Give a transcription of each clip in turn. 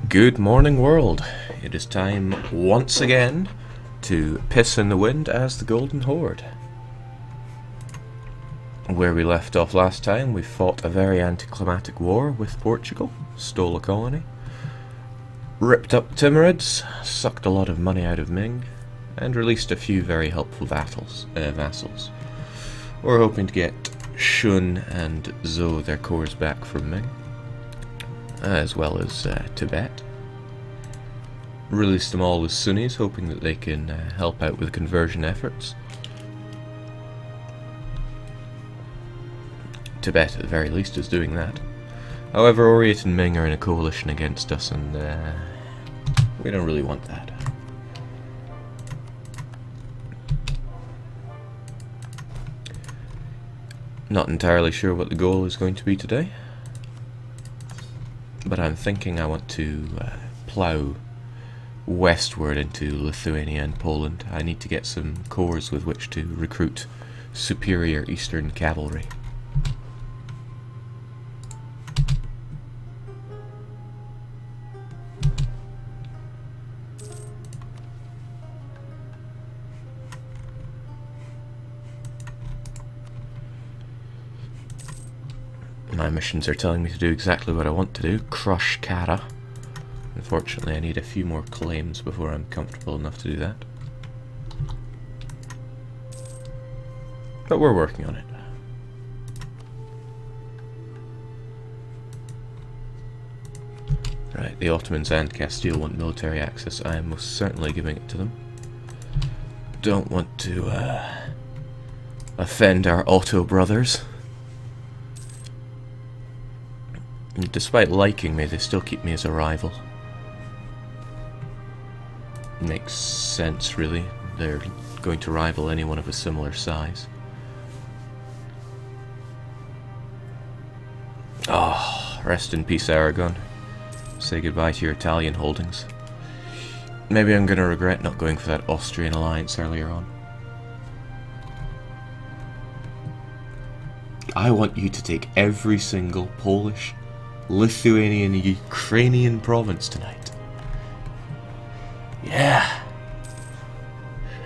Good morning, world. It is time once again to piss in the wind as the Golden Horde. Where we left off last time, we fought a very anticlimactic war with Portugal, stole a colony, ripped up Timurids, sucked a lot of money out of Ming, and released a few very helpful vassals. We're hoping to get Shun and Zhou their cores back from Ming, as well as Tibet. Release them all as Sunnis, hoping that they can help out with conversion efforts. Tibet, at the very least, is doing that. However, Oirat and Ming are in a coalition against us, and we don't really want that. Not entirely sure what the goal is going to be today, but I'm thinking I want to plough westward into Lithuania and Poland. I need to get some corps with which to recruit superior eastern cavalry. My missions are telling me to do exactly what I want to do, crush Kara. Unfortunately, I need a few more claims before I'm comfortable enough to do that. But we're working on it. Right, the Ottomans and Castile want military access. I am most certainly giving it to them. Don't want to offend our Otto brothers. Despite liking me, they still keep me as a rival. Makes sense, really. They're going to rival anyone of a similar size. Oh, rest in peace, Aragon. Say goodbye to your Italian holdings. Maybe I'm going to regret not going for that Austrian alliance earlier on. I want you to take every single Polish, Lithuanian, Ukrainian province tonight. Yeah.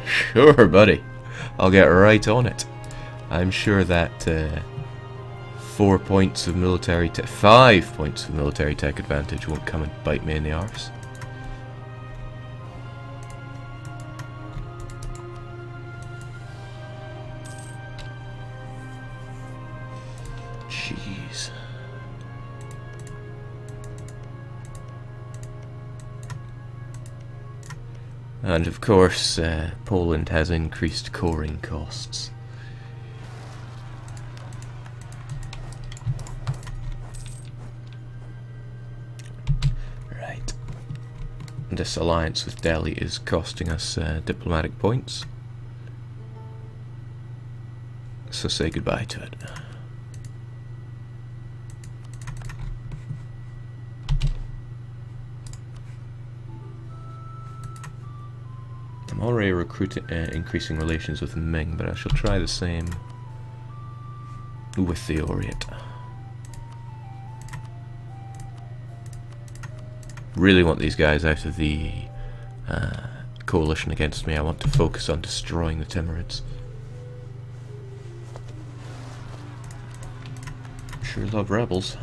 Sure, buddy. I'll get right on it. I'm sure that 5 points of military tech advantage won't come and bite me in the arse. Jeez. And of course, Poland has increased coring costs. Right. This alliance with Delhi is costing us diplomatic points. So say goodbye to it. I'm already increasing relations with Ming, but I shall try the same with the Oirat. Really want these guys out of the coalition against me. I want to focus on destroying the Timurids. Sure love rebels.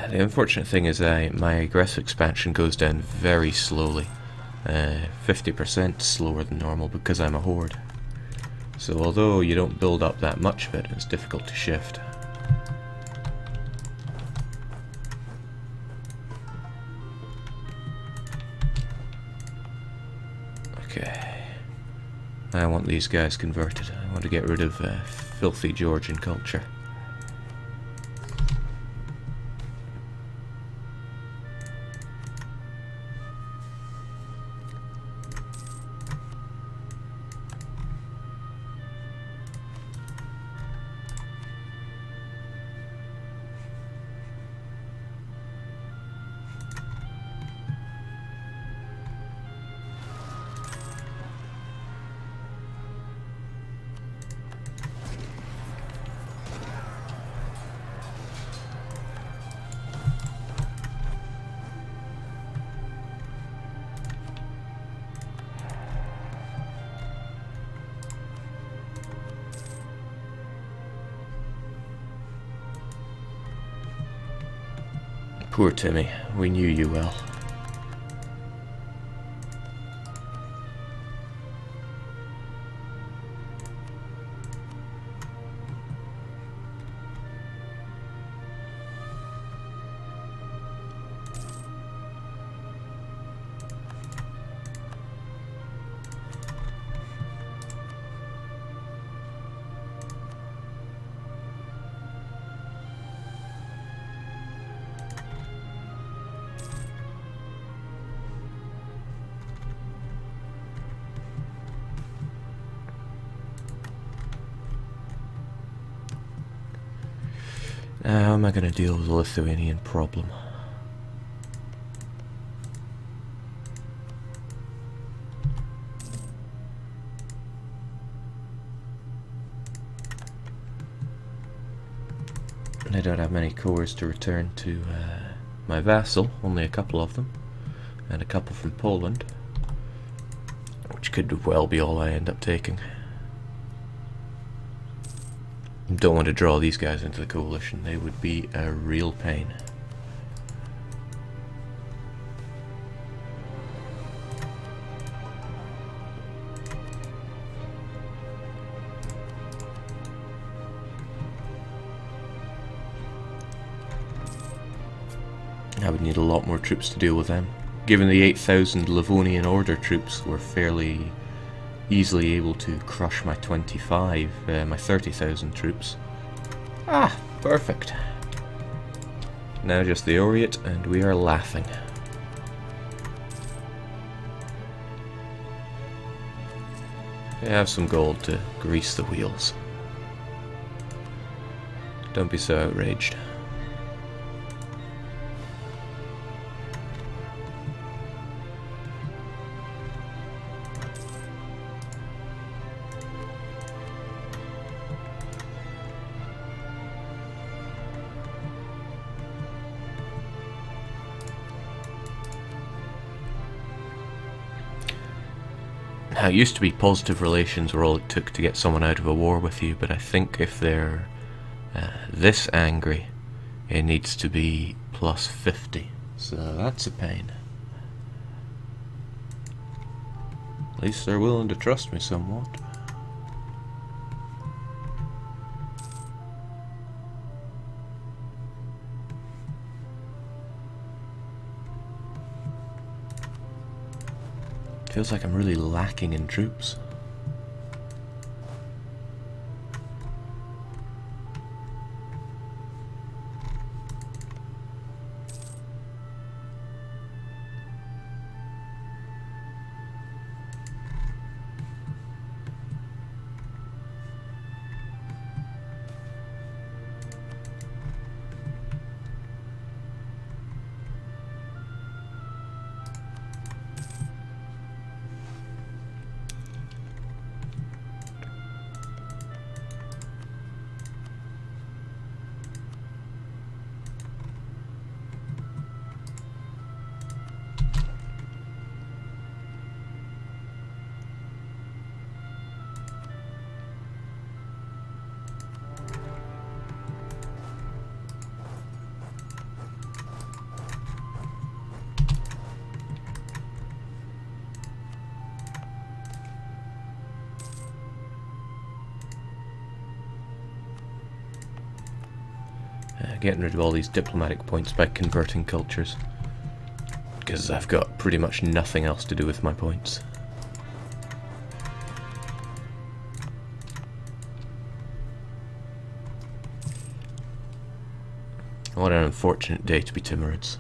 The unfortunate thing is my aggressive expansion goes down very slowly. 50% slower than normal because I'm a horde. So although you don't build up that much of it, it's difficult to shift. Okay. I want these guys converted. I want to get rid of filthy Georgian culture. Poor Timmy, we knew you well. Now, how am I going to deal with the Lithuanian problem? I don't have many cores to return to my vassal, only a couple of them, and a couple from Poland, which could well be all I end up taking. Don't want to draw these guys into the coalition, they would be a real pain. I would need a lot more troops to deal with them. Given the 8,000 Livonian order troops were fairly easily able to crush my 30,000 troops. Ah, perfect. Now just the Oirat and we are laughing. I have some gold to grease the wheels. Don't be so outraged. Now, it used to be positive relations were all it took to get someone out of a war with you, but I think if they're this angry, it needs to be plus 50. So that's a pain. At least they're willing to trust me somewhat. Feels like I'm really lacking in troops. Getting rid of all these diplomatic points by converting cultures, because I've got pretty much nothing else to do with my points. What an unfortunate day to be Timurids.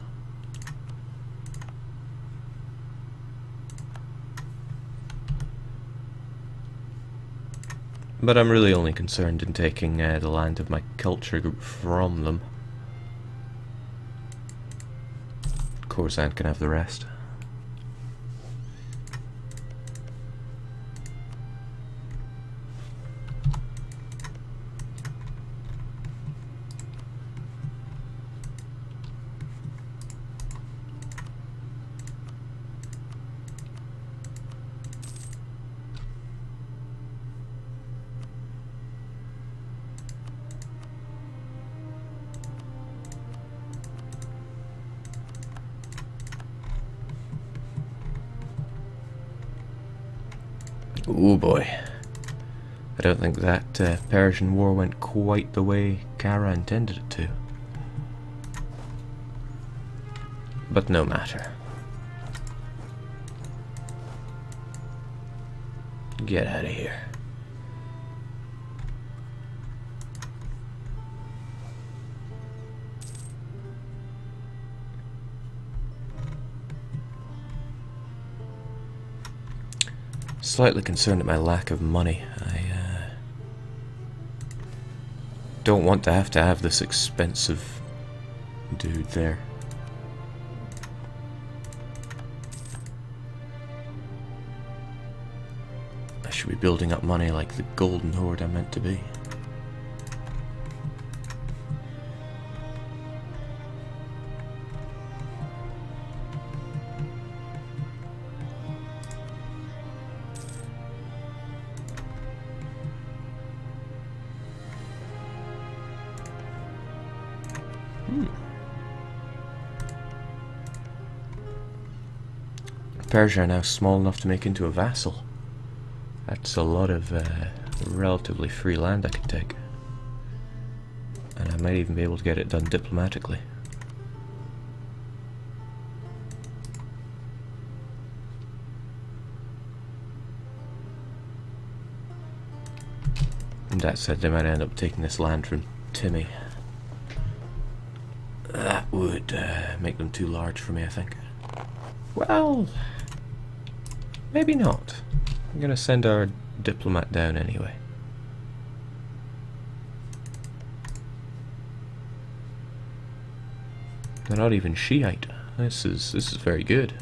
But I'm really only concerned in taking the land of my culture group from them. Khorasan can have the rest. Oh boy. I don't think that Persian war went quite the way Kara intended it to. But no matter. Get out of here. Slightly concerned at my lack of money. I don't want to have this expensive dude there. I should be building up money like the golden horde I'm meant to be. Persia are now small enough to make into a vassal. That's a lot of relatively free land I could take. And I might even be able to get it done diplomatically. And that said, they might end up taking this land from Timmy. That would make them too large for me, I think. Well, maybe not. I'm gonna send our diplomat down anyway. They're not even Shiite. This is very good.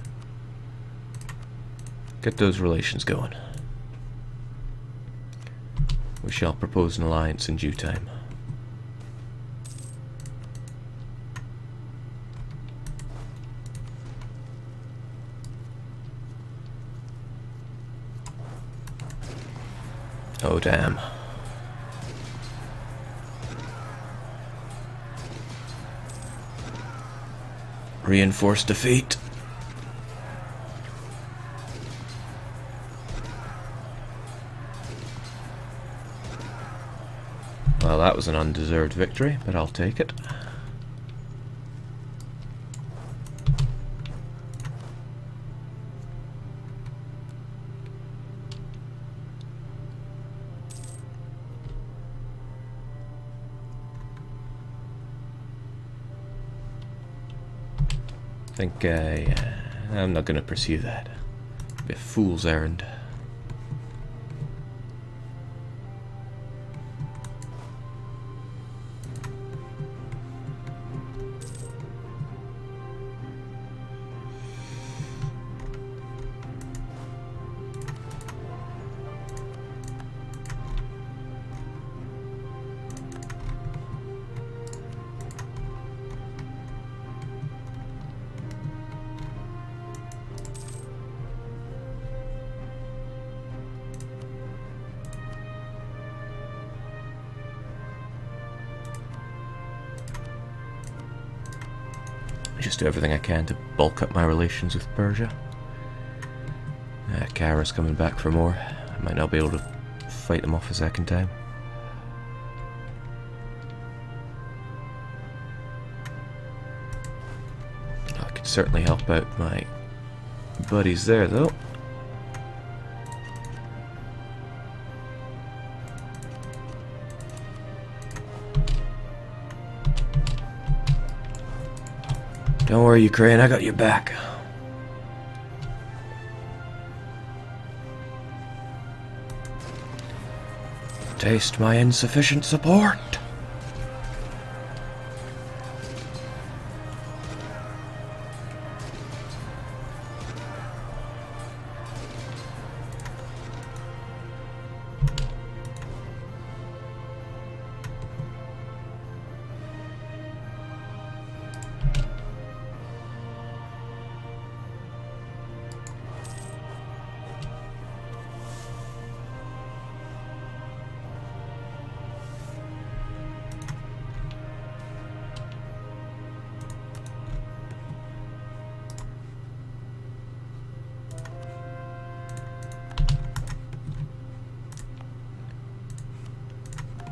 Get those relations going. We shall propose an alliance in due time. Oh damn. Reinforced defeat. Well, that was an undeserved victory, but I'll take it. I think I'm not going to pursue that. It'd be a fool's errand. Just do everything I can to bulk up my relations with Persia. Kara's coming back for more. I might not be able to fight them off a second time. I could certainly help out my buddies there, though. Don't worry, Ukraine, I got your back. Taste my insufficient support.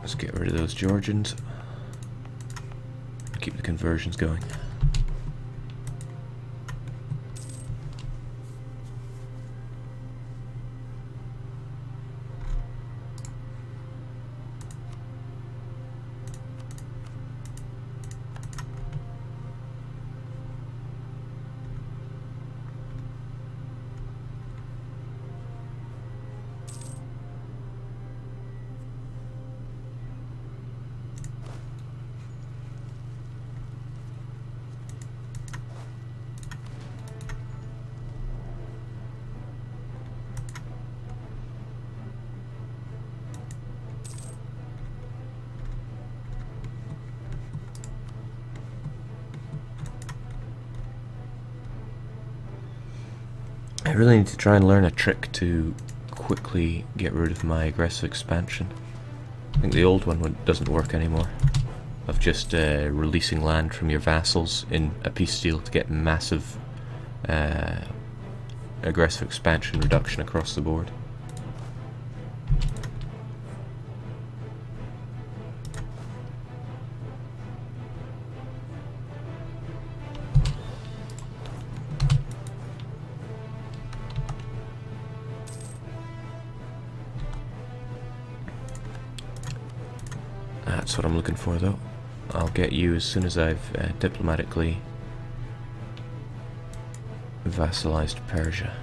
Let's get rid of those Georgians. Keep the conversions going. I really need to try and learn a trick to quickly get rid of my aggressive expansion. I think the old one doesn't work anymore. Of just releasing land from your vassals in a peace deal to get massive aggressive expansion reduction across the board. That's what I'm looking for, though. I'll get you as soon as I've diplomatically vassalized Persia.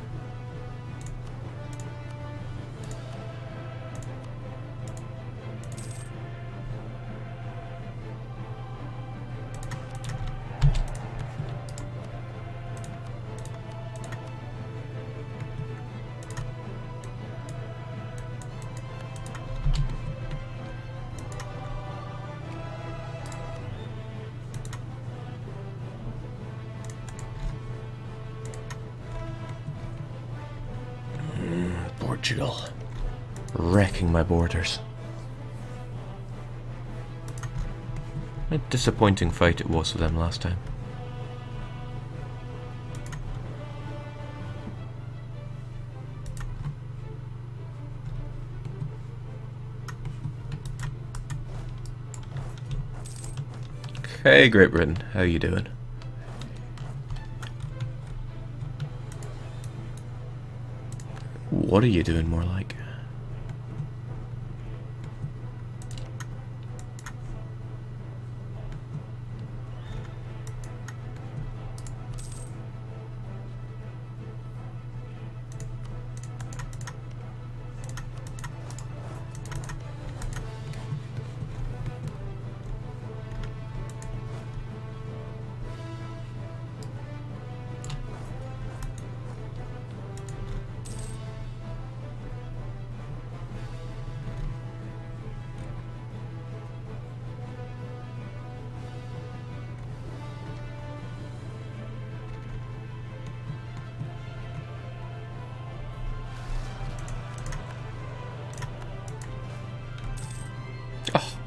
Portugal, wrecking my borders. A disappointing fight it was for them last time. Hey, Great Britain, how you doing? What are you doing more like?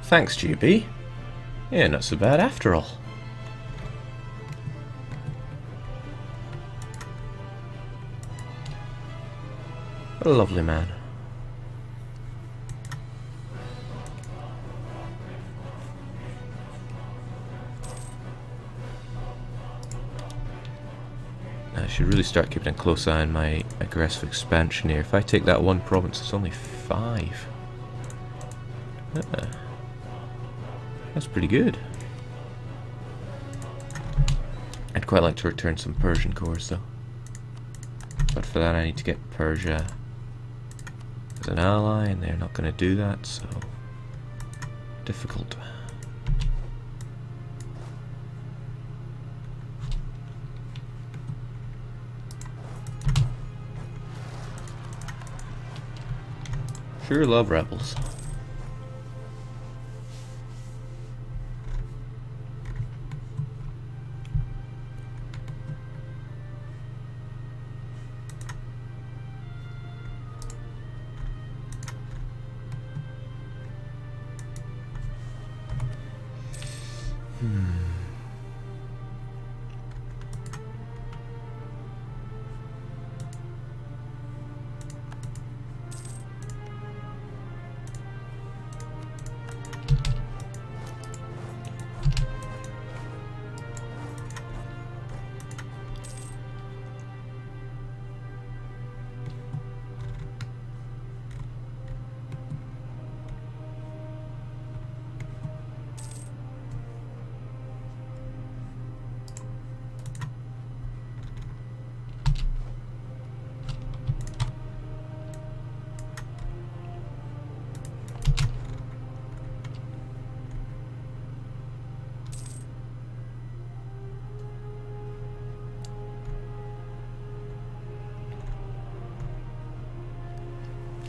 Thanks, GB. Yeah, not so bad after all. A lovely man. I should really start keeping a close eye on my aggressive expansion here. If I take that one province, it's only 5. That's pretty good. I'd quite like to return some Persian cores though. But for that I need to get Persia as an ally, and they're not going to do that, so difficult. Sure love rebels.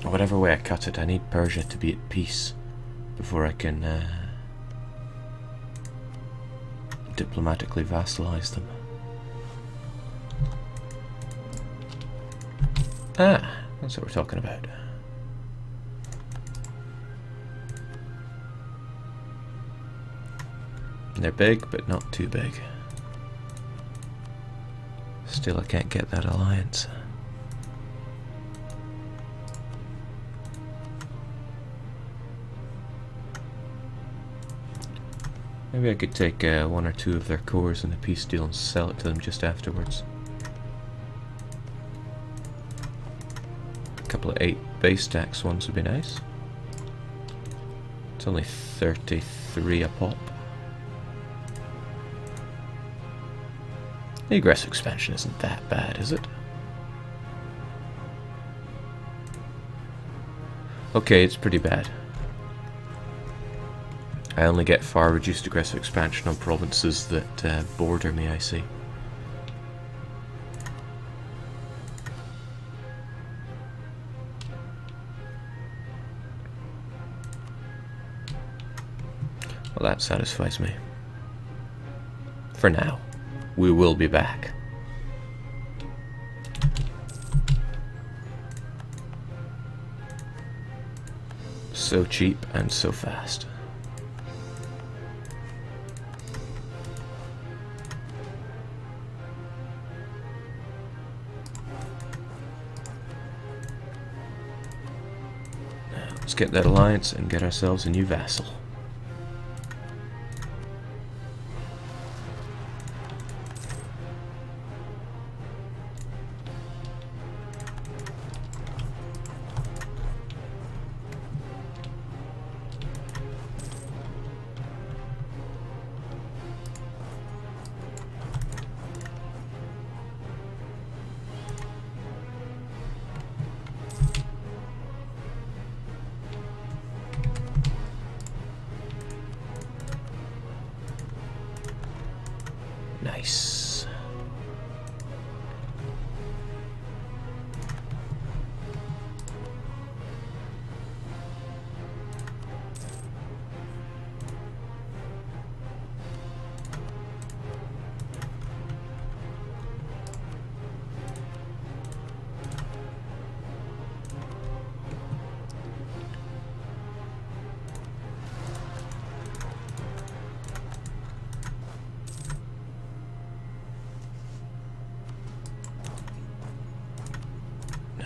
Whatever way I cut it, I need Persia to be at peace before I can diplomatically vassalize them. Ah, that's what we're talking about. They're big, but not too big. Still, I can't get that alliance. Maybe I could take one or two of their cores in a peace deal and sell it to them just afterwards. A couple of 8 base tax ones would be nice. It's only 33 a pop. The aggressive expansion isn't that bad, is it? Okay, it's pretty bad. I only get far reduced aggressive expansion on provinces that border me, I see. Well, that satisfies me. For now. We will be back. So cheap and so fast. Let's get that alliance and get ourselves a new vassal. Nice.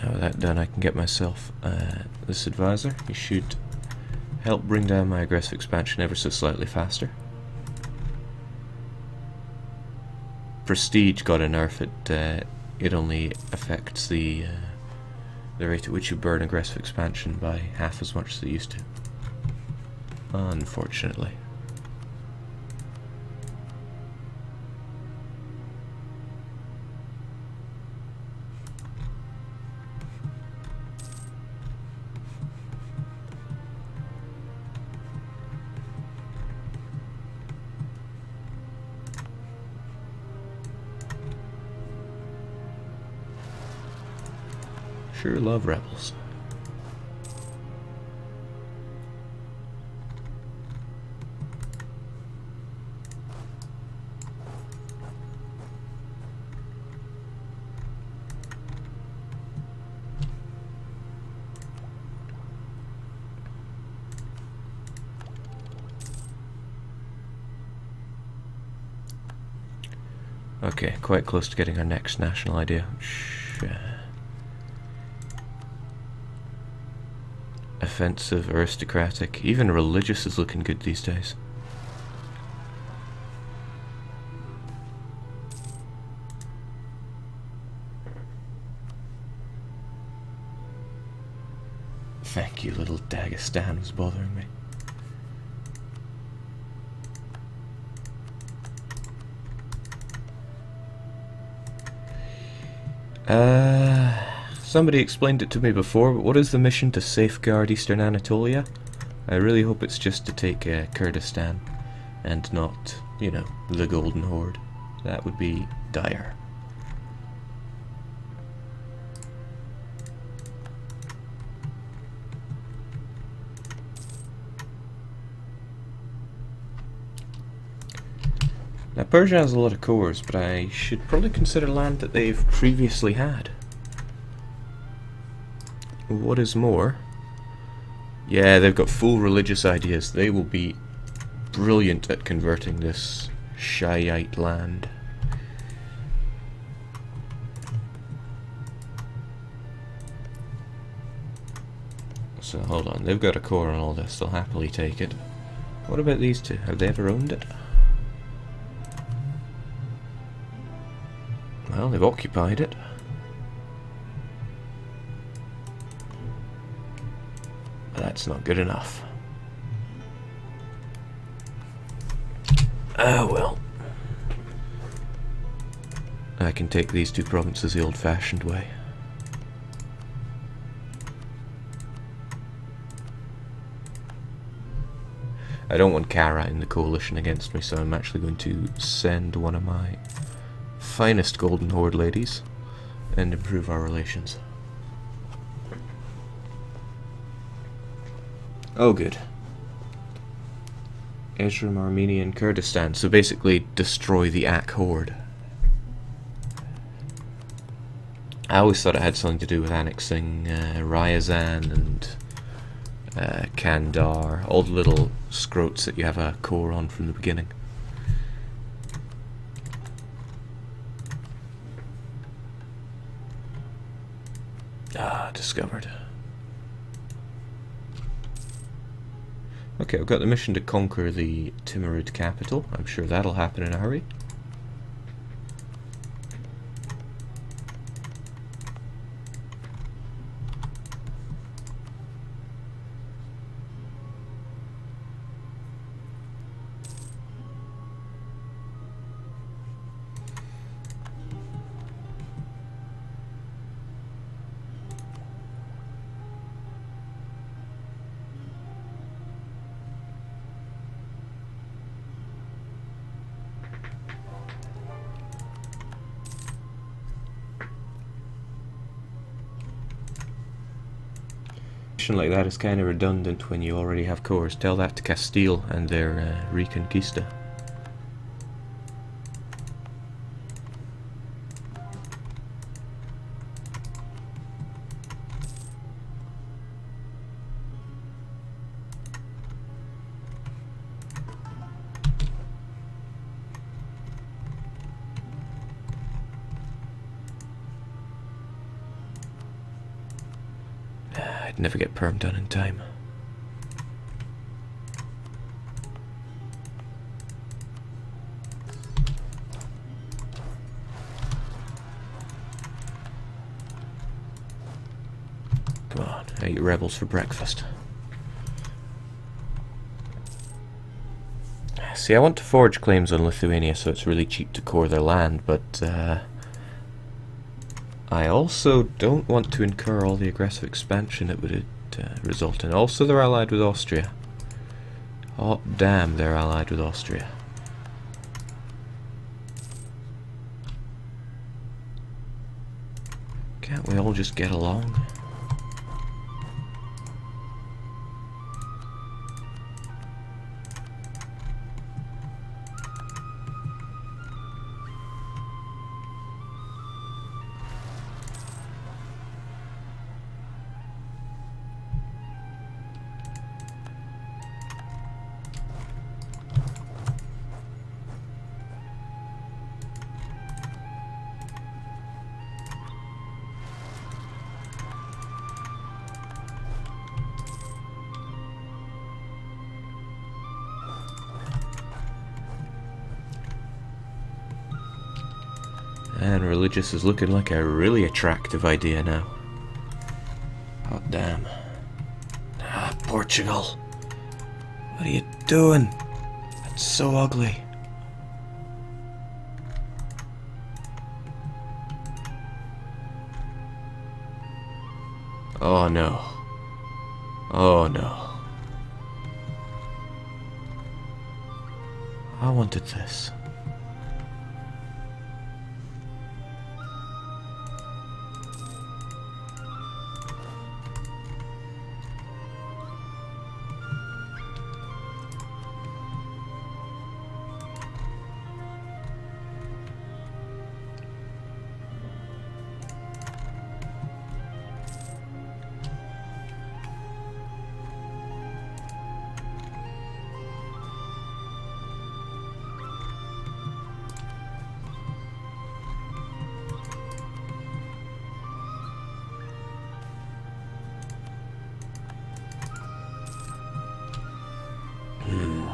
Now with that done, I can get myself this advisor. He should help bring down my aggressive expansion ever so slightly faster. Prestige got a nerf. It only affects the rate at which you burn aggressive expansion by half as much as it used to. Unfortunately. sure love rebels. Okay, quite close to getting our next national idea. Offensive, aristocratic, even religious is looking good these days. Thank you, little Dagestan was bothering me. Somebody explained it to me before, but what is the mission to safeguard Eastern Anatolia? I really hope it's just to take Kurdistan, and not, you know, the Golden Horde. That would be dire. Now Persia has a lot of cores, but I should probably consider land that they've previously had. What is more, yeah, they've got full religious ideas. They will be brilliant at converting this Shiite land. So hold on, they've got a core on all this, they'll happily take it. What about these two? Have they ever owned it? Well, they've occupied it. But that's not good enough. Oh well. I can take these two provinces the old-fashioned way. I don't want Kara in the coalition against me, so I'm actually going to send one of my finest Golden Horde ladies and improve our relations. Oh good. Ezram, Armenia and Kurdistan, so basically destroy the Ak Horde. I always thought it had something to do with annexing Ryazan and Kandar, all the little scroats that you have a core on from the beginning. Ah, discovered. Okay, I've got the mission to conquer the Timurid capital. I'm sure that'll happen in a hurry. Like that is kind of redundant when you already have cores. Tell that to Castile and their Reconquista. I'd never get perm done in time. Come on, I eat rebels for breakfast. See, I want to forge claims on Lithuania so it's really cheap to core their land, but I also don't want to incur all the aggressive expansion it would result in. Also, they're allied with Austria. Oh, damn, they're allied with Austria. Can't we all just get along? Man, religious is looking like a really attractive idea now. Oh, damn. Ah, Portugal. What are you doing? That's so ugly. Oh no. Oh no. I wanted this.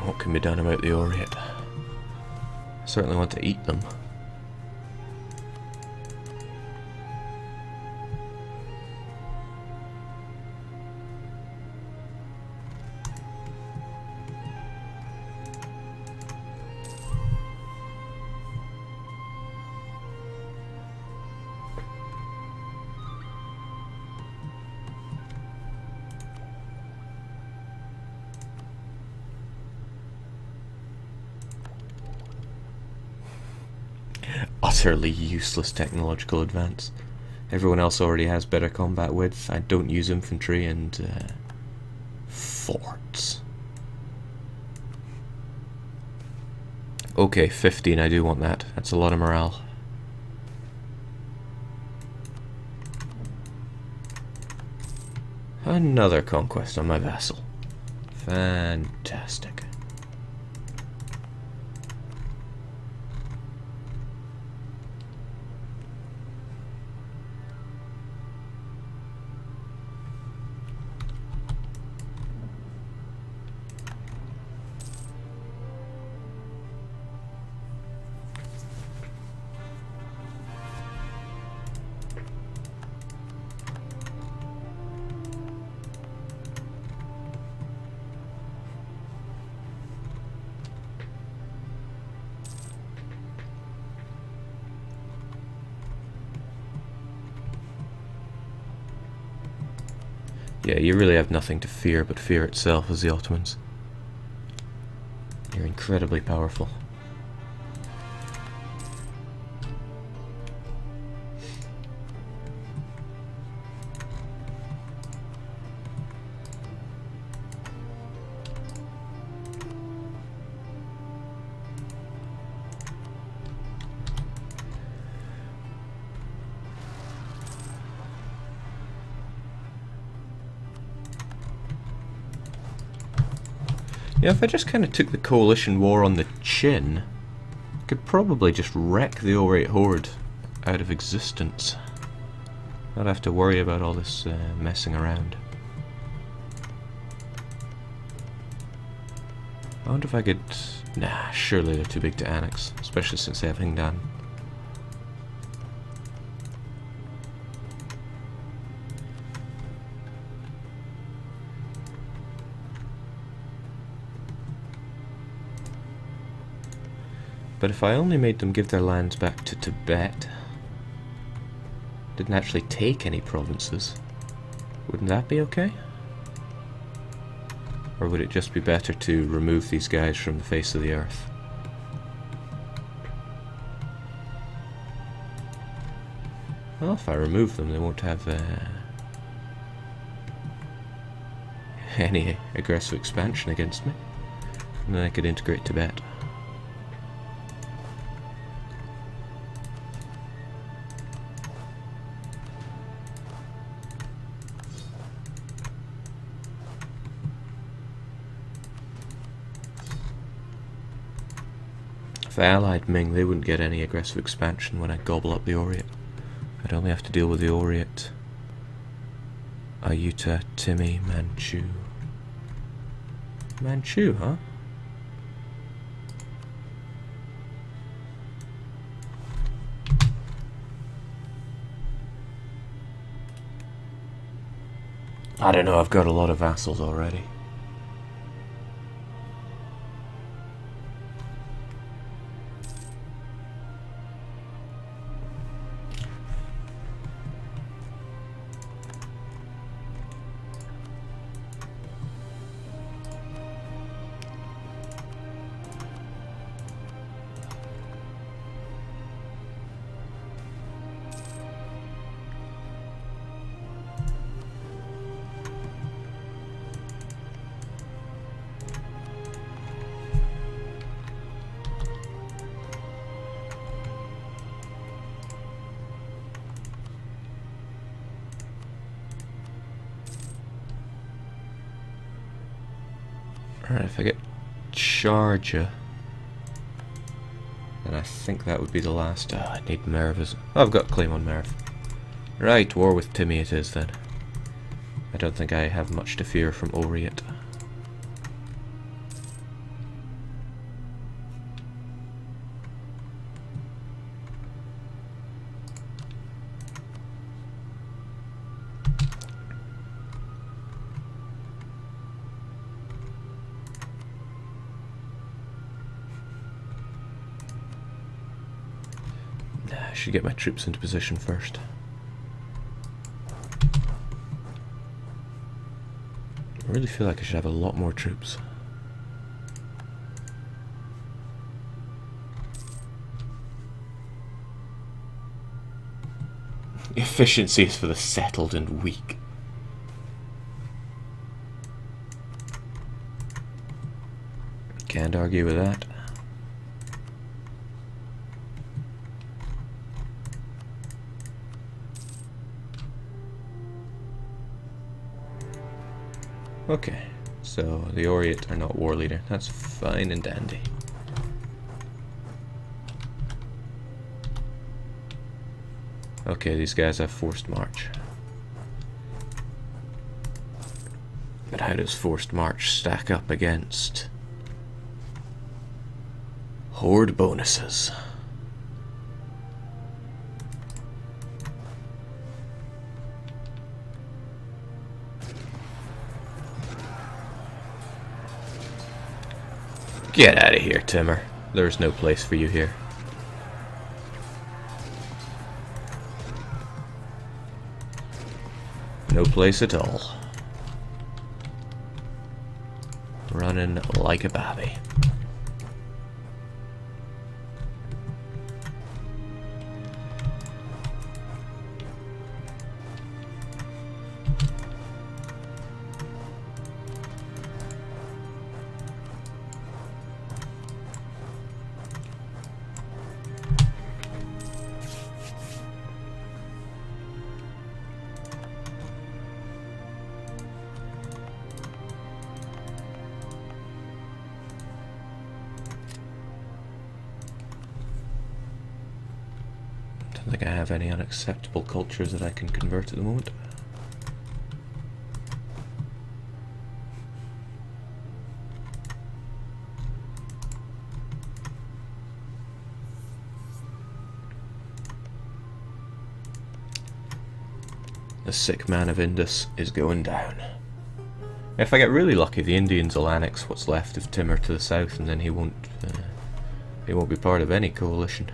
What can be done about the Oirat? I certainly want to eat them. Utterly useless technological advance. Everyone else already has better combat width. I don't use infantry and forts. Okay, 15, I do want that. That's a lot of morale. Another conquest on my vassal. Fantastic. Yeah, you really have nothing to fear but fear itself as the Ottomans. You're incredibly powerful. Yeah, if I just kind of took the coalition war on the chin, I could probably just wreck the Oirat Horde out of existence. Not have to worry about all this messing around. I wonder if I could... Nah, surely they're too big to annex, especially since they have Hingdan. But if I only made them give their lands back to Tibet, didn't actually take any provinces, wouldn't that be okay? Or would it just be better to remove these guys from the face of the earth? Well, if I remove them, they won't have any aggressive expansion against me. And then I could integrate Tibet. If I allied Ming, they wouldn't get any aggressive expansion when I gobble up the Oirat. I'd only have to deal with the Oirat, Ayutthaya, Timi, Manchu. Manchu, huh? I don't know, I've got a lot of vassals already. Alright, if I get Charger, then I think that would be the last. I need Merv. Oh, I've got claim on Merv. Right, war with Timmy it is then. I don't think I have much to fear from Oirat. I should get my troops into position first. I really feel like I should have a lot more troops. Efficiency is for the settled and weak. Can't argue with that. Okay, so the Oirat are not war leader. That's fine and dandy. Okay, these guys have forced march. But how does forced march stack up against Horde bonuses? Get out of here, Timur. There's no place for you here. No place at all. Running like a babby. I don't think I have any unacceptable cultures that I can convert at the moment. The sick man of Indus is going down. If I get really lucky, the Indians will annex what's left of Timur to the south, and then he won't be part of any coalition.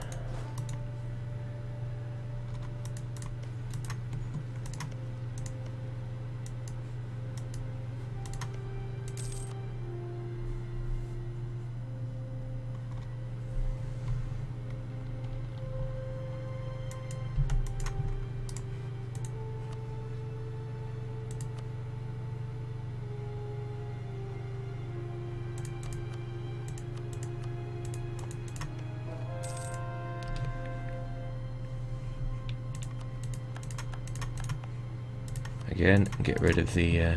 Again, get rid of the,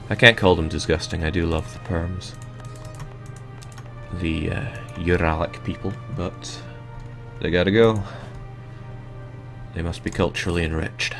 I can't call them disgusting, I do love the Perms. The, Uralic people, but they gotta go. They must be culturally enriched.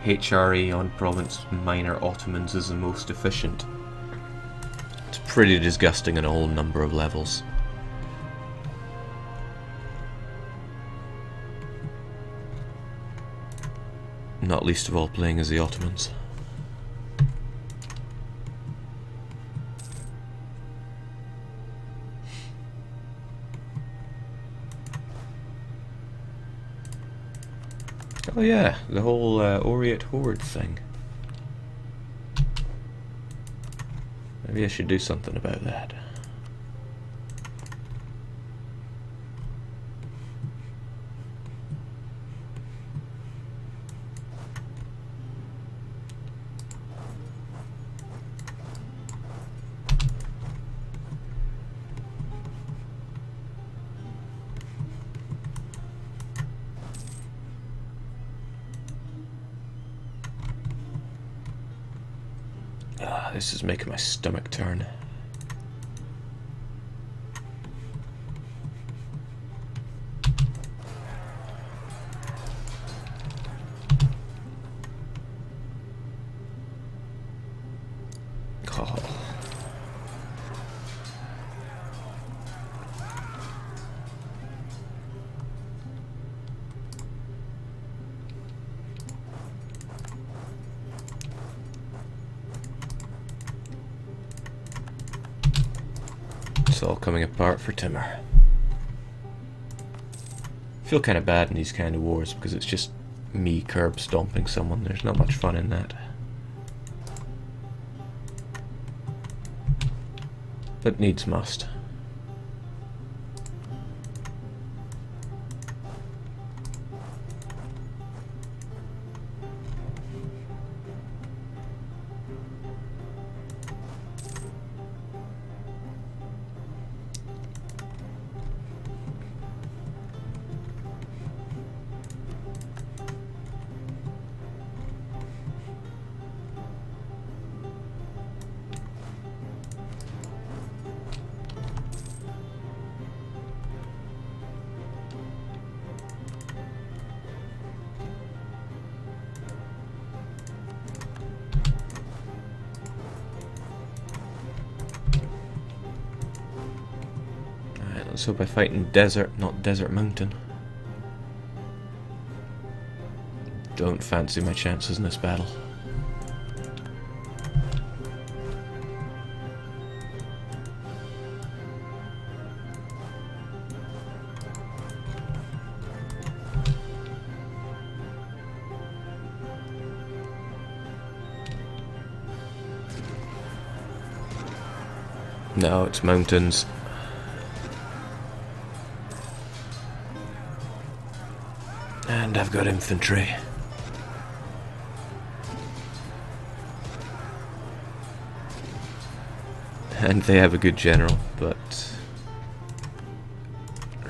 HRE on Province Minor Ottomans is the most efficient. It's pretty disgusting in a whole number of levels. Not least of all playing as the Ottomans. Oh yeah, the whole Oirat Horde thing. Maybe I should do something about that. This is making my stomach turn. Oh. It's all coming apart for Timur. I feel kind of bad in these kind of wars because it's just me curb stomping someone. There's not much fun in that. But needs must. Let's hope I fight in desert, not desert mountain. Don't fancy my chances in this battle. No, it's mountains. And I've got infantry. And they have a good general, but...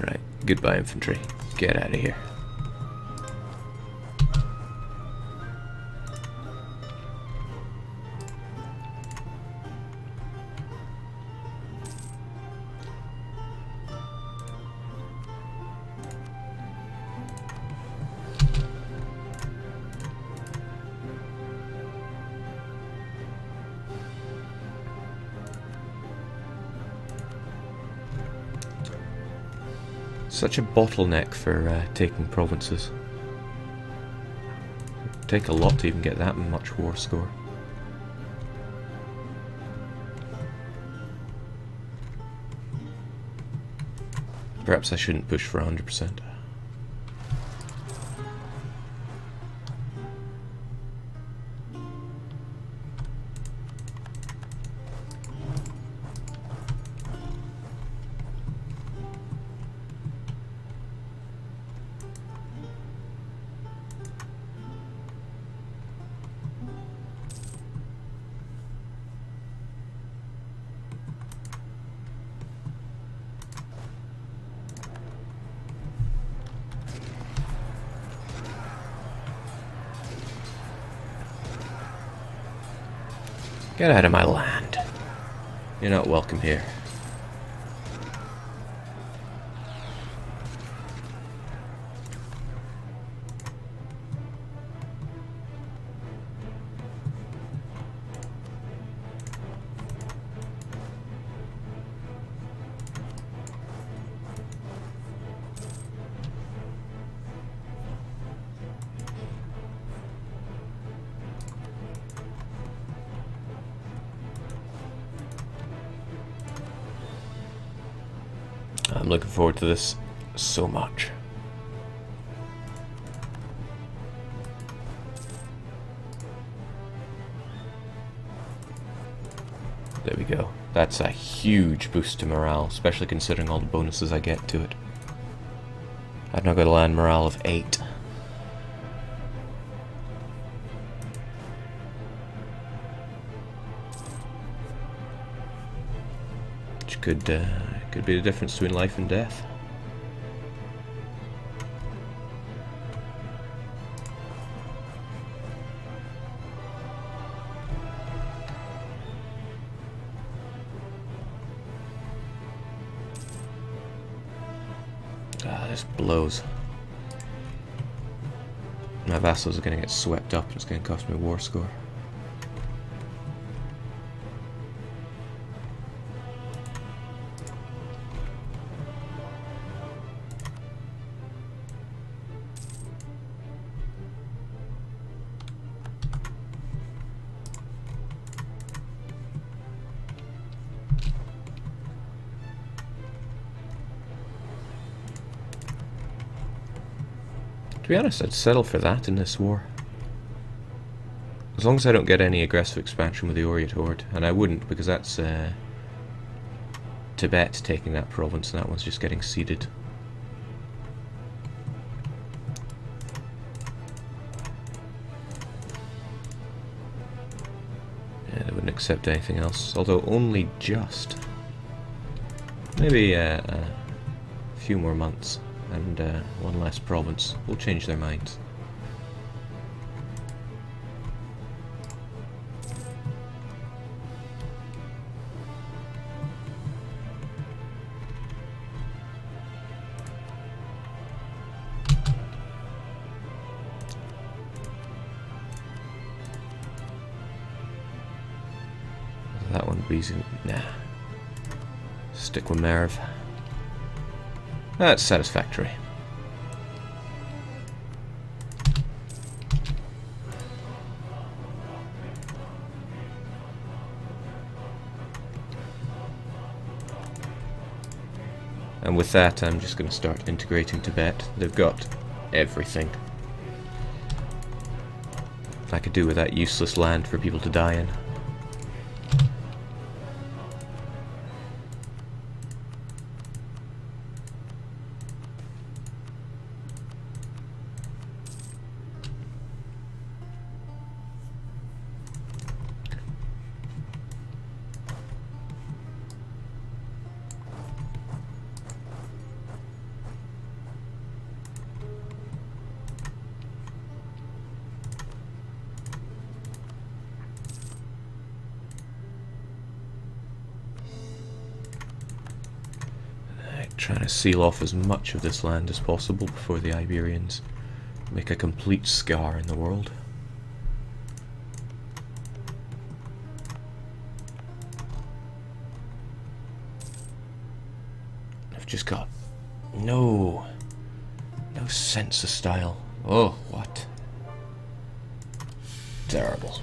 Right, goodbye infantry. Get out of here. Such a bottleneck for taking provinces. It'd take a lot to even get that much war score. Perhaps I shouldn't push for 100%. Get out of my land. You're not welcome here. looking forward to this so much. There we go. That's a huge boost to morale, especially considering all the bonuses I get to it. I've now got a land morale of 8. Which could be the difference between life and death. Ah, this blows. My vassals are going to get swept up and it's going to cost me a war score. To be honest, I'd settle for that in this war. As long as I don't get any aggressive expansion with the Oirat Horde, and I wouldn't because that's Tibet taking that province and that one's just getting ceded. Yeah, they wouldn't accept anything else, although only just. Maybe a few more months. And one less province will change their minds. That one be easy. Nah. Stick with Merv. That's satisfactory. And with that, I'm just going to start integrating Tibet. They've got everything. I could do with that useless land for people to die in. Trying to seal off as much of this land as possible before the Iberians make a complete scar in the world. I've just got no sense of style. Oh, what? Terrible.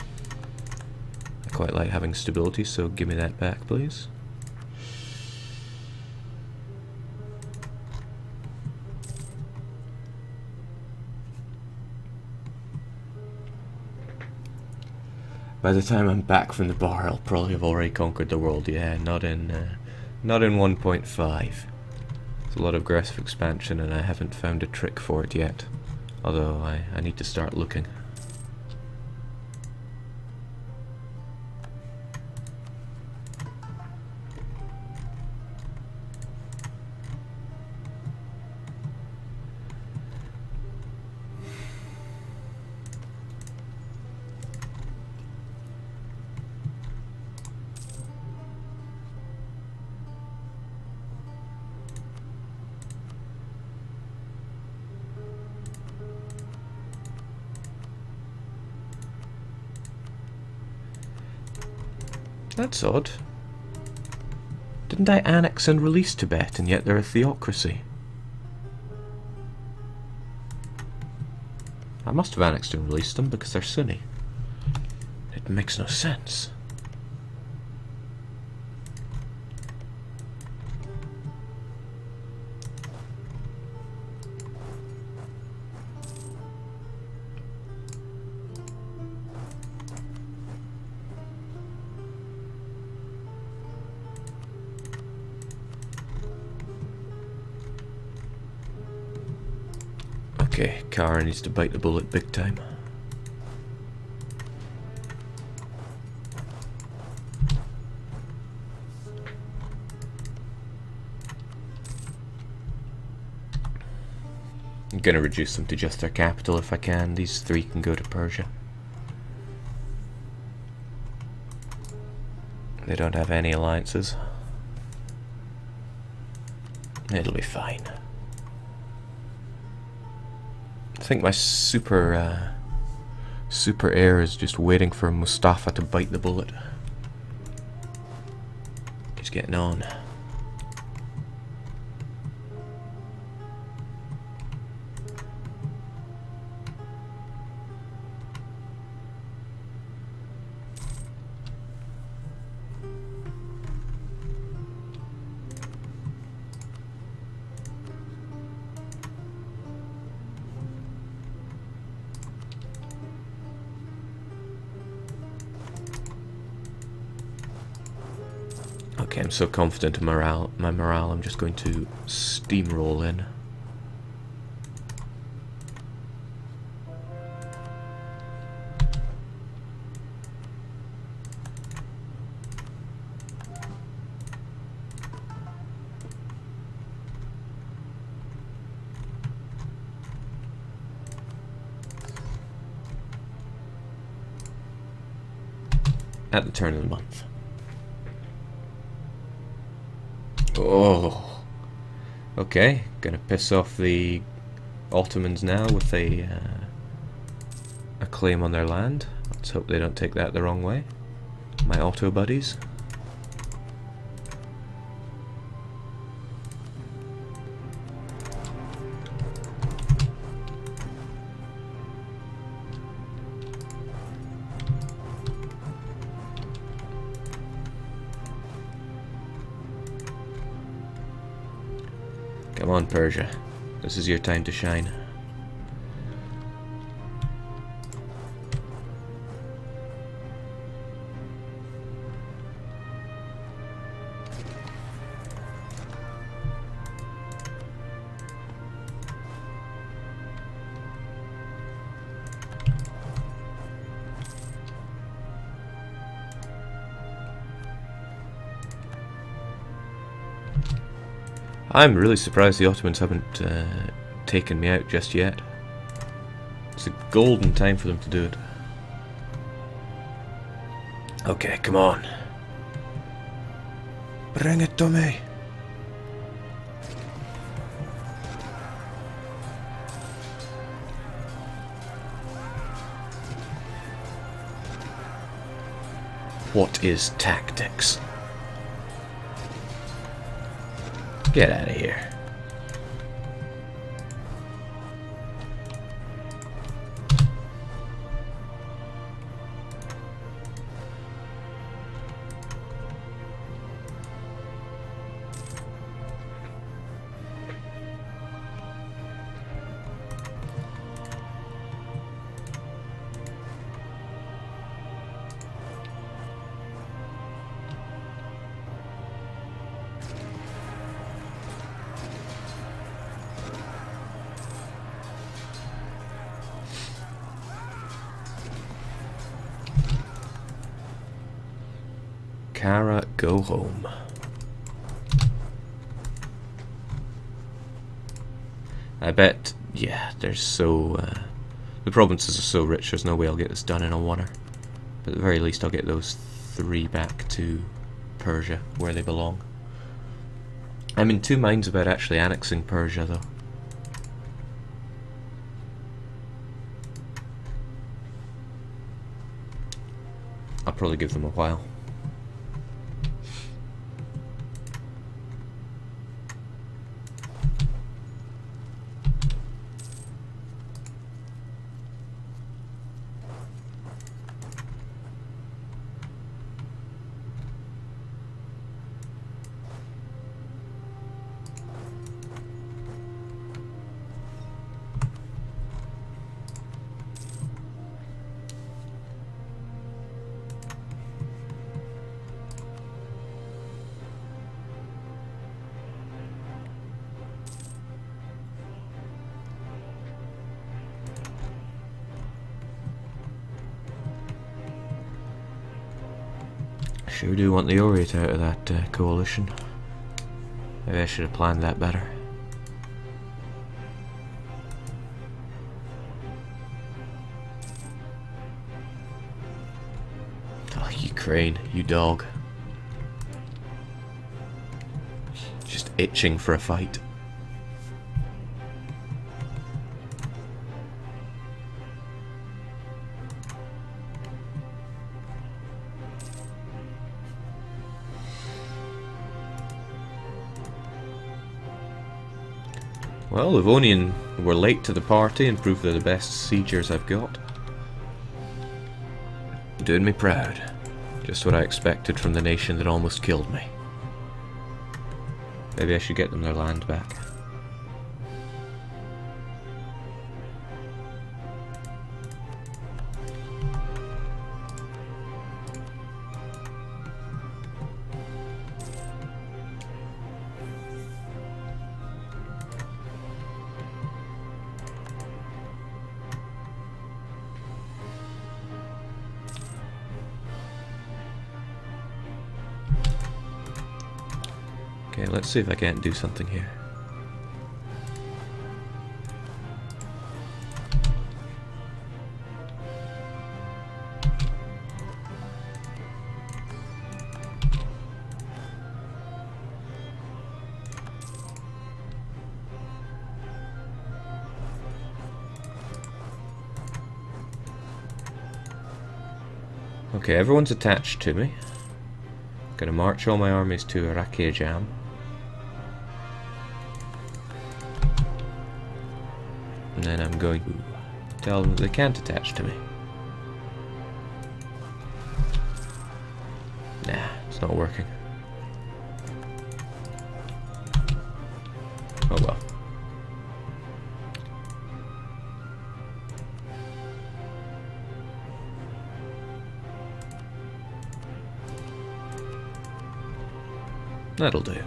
I quite like having stability, so give me that back, please. By the time I'm back from the bar, I'll probably have already conquered the world. Yeah, not in 1.5. It's a lot of aggressive expansion, and I haven't found a trick for it yet. Although I need to start looking. That's odd. Didn't I annex and release Tibet, and yet they're a theocracy? I must have annexed and released them because they're Sunni. It makes no sense. Okay, Kara needs to bite the bullet big time. I'm gonna reduce them to just their capital if I can. These 3 can go to Persia. They don't have any alliances. It'll be fine. I think my super heir is just waiting for Mustafa to bite the bullet. He's getting on. Okay, I'm so confident in my morale, I'm just going to steamroll in. At the turn of the month. Oh, okay. Gonna piss off the Ottomans now with a claim on their land. Let's hope they don't take that the wrong way. My Otto buddies. Come on, Persia. This is your time to shine. I'm really surprised the Ottomans haven't taken me out just yet. It's a golden time for them to do it. Okay, come on. Bring it to me. What is tactics? Get out of here. Kara, go home. I bet, yeah, they're so, the provinces are so rich, there's no way I'll get this done in a water. But at the very least I'll get those 3 back to Persia, where they belong. I'm in 2 minds about actually annexing Persia, though. I'll probably give them a while. Sure do want the Oirat out of that coalition. Maybe I should have planned that better. Oh, Ukraine, you dog. Just itching for a fight. Well, Livonian were late to the party and proved they're the best siegers I've got. Doing me proud. Just what I expected from the nation that almost killed me. Maybe I should get them their land back. Okay, let's see if I can't do something here. Okay, everyone's attached to me. Gonna march all my armies to Arakejam. And then I'm going to tell them that they can't attach to me. Nah, it's not working. Oh well. That'll do.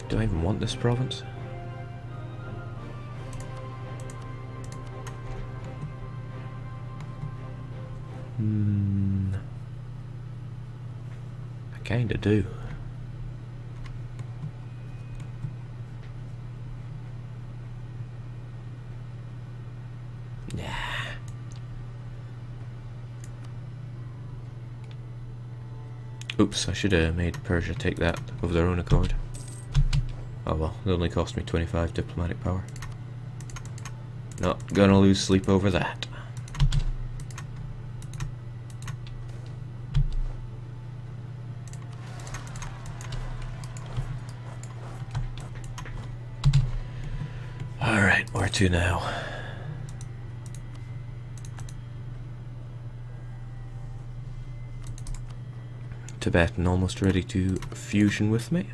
Do I even want this province? I kinda do. Nah. Oops, I should have made Persia take that of their own accord. Oh well, it only cost me 25 diplomatic power. Not gonna lose sleep over that. Alright, where to now? Tibetan almost ready to fusion with me.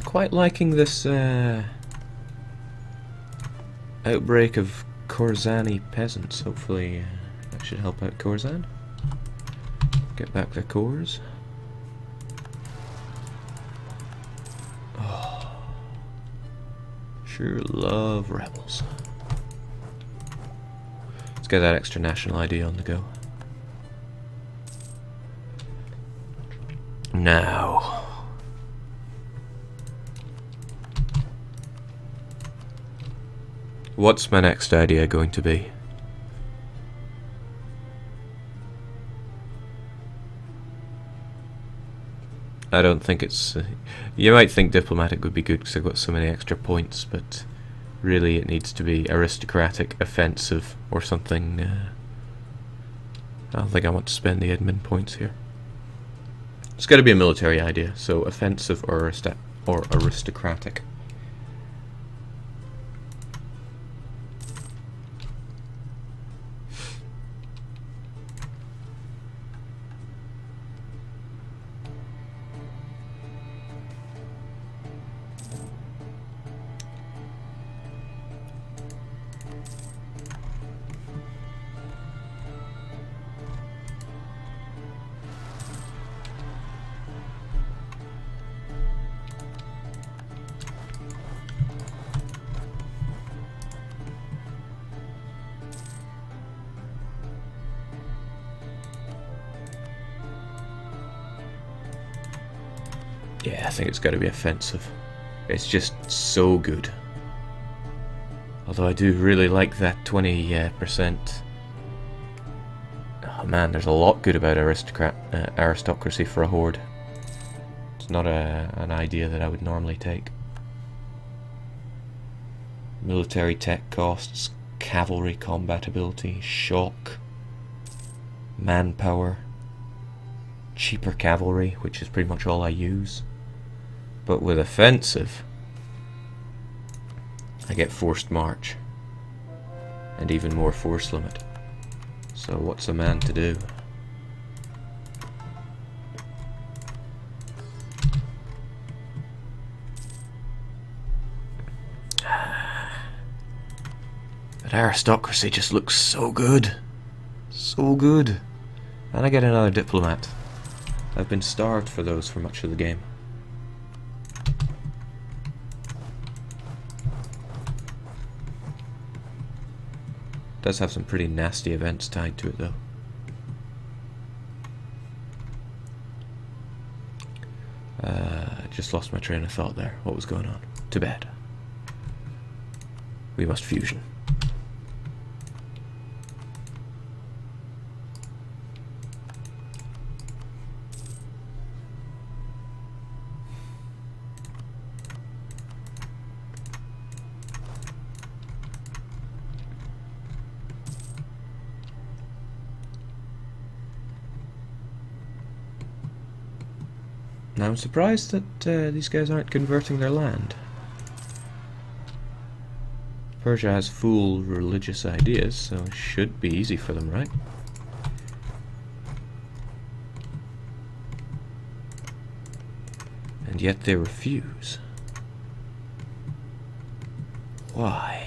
Quite liking this outbreak of Korzani peasants. Hopefully that should help out Korzan. Get back their cores. Oh, sure love rebels. Let's get that extra national ID on the go. Now. What's my next idea going to be? I don't think it's... you might think diplomatic would be good because I've got so many extra points, but really it needs to be aristocratic, offensive, or something. I don't think I want to spend the admin points here. It's got to be a military idea, so offensive or aristocratic. Yeah, I think it's got to be offensive. It's just so good. Although I do really like that 20%. Oh man, there's a lot good about aristocracy for a horde. It's not an idea that I would normally take. Military tech costs, cavalry combat ability, shock, manpower, cheaper cavalry, which is pretty much all I use. But with offensive, I get forced march and even more force limit. So what's a man to do? But aristocracy just looks so good. So good. And I get another diplomat. I've been starved for those for much of the game. Does have some pretty nasty events tied to it though. Just lost my train of thought there. What was going on? Tibet. We must fusion. Now I'm surprised that these guys aren't converting their land. Persia has full religious ideas, so it should be easy for them, right? And yet they refuse. Why?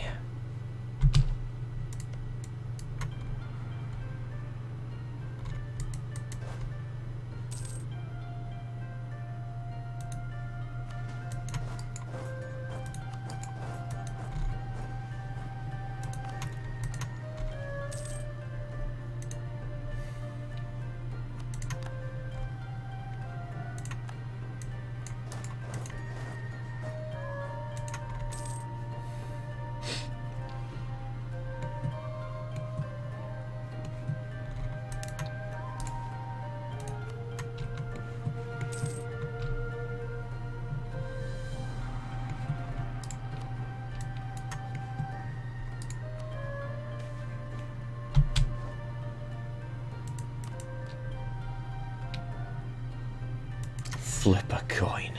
Flip a coin.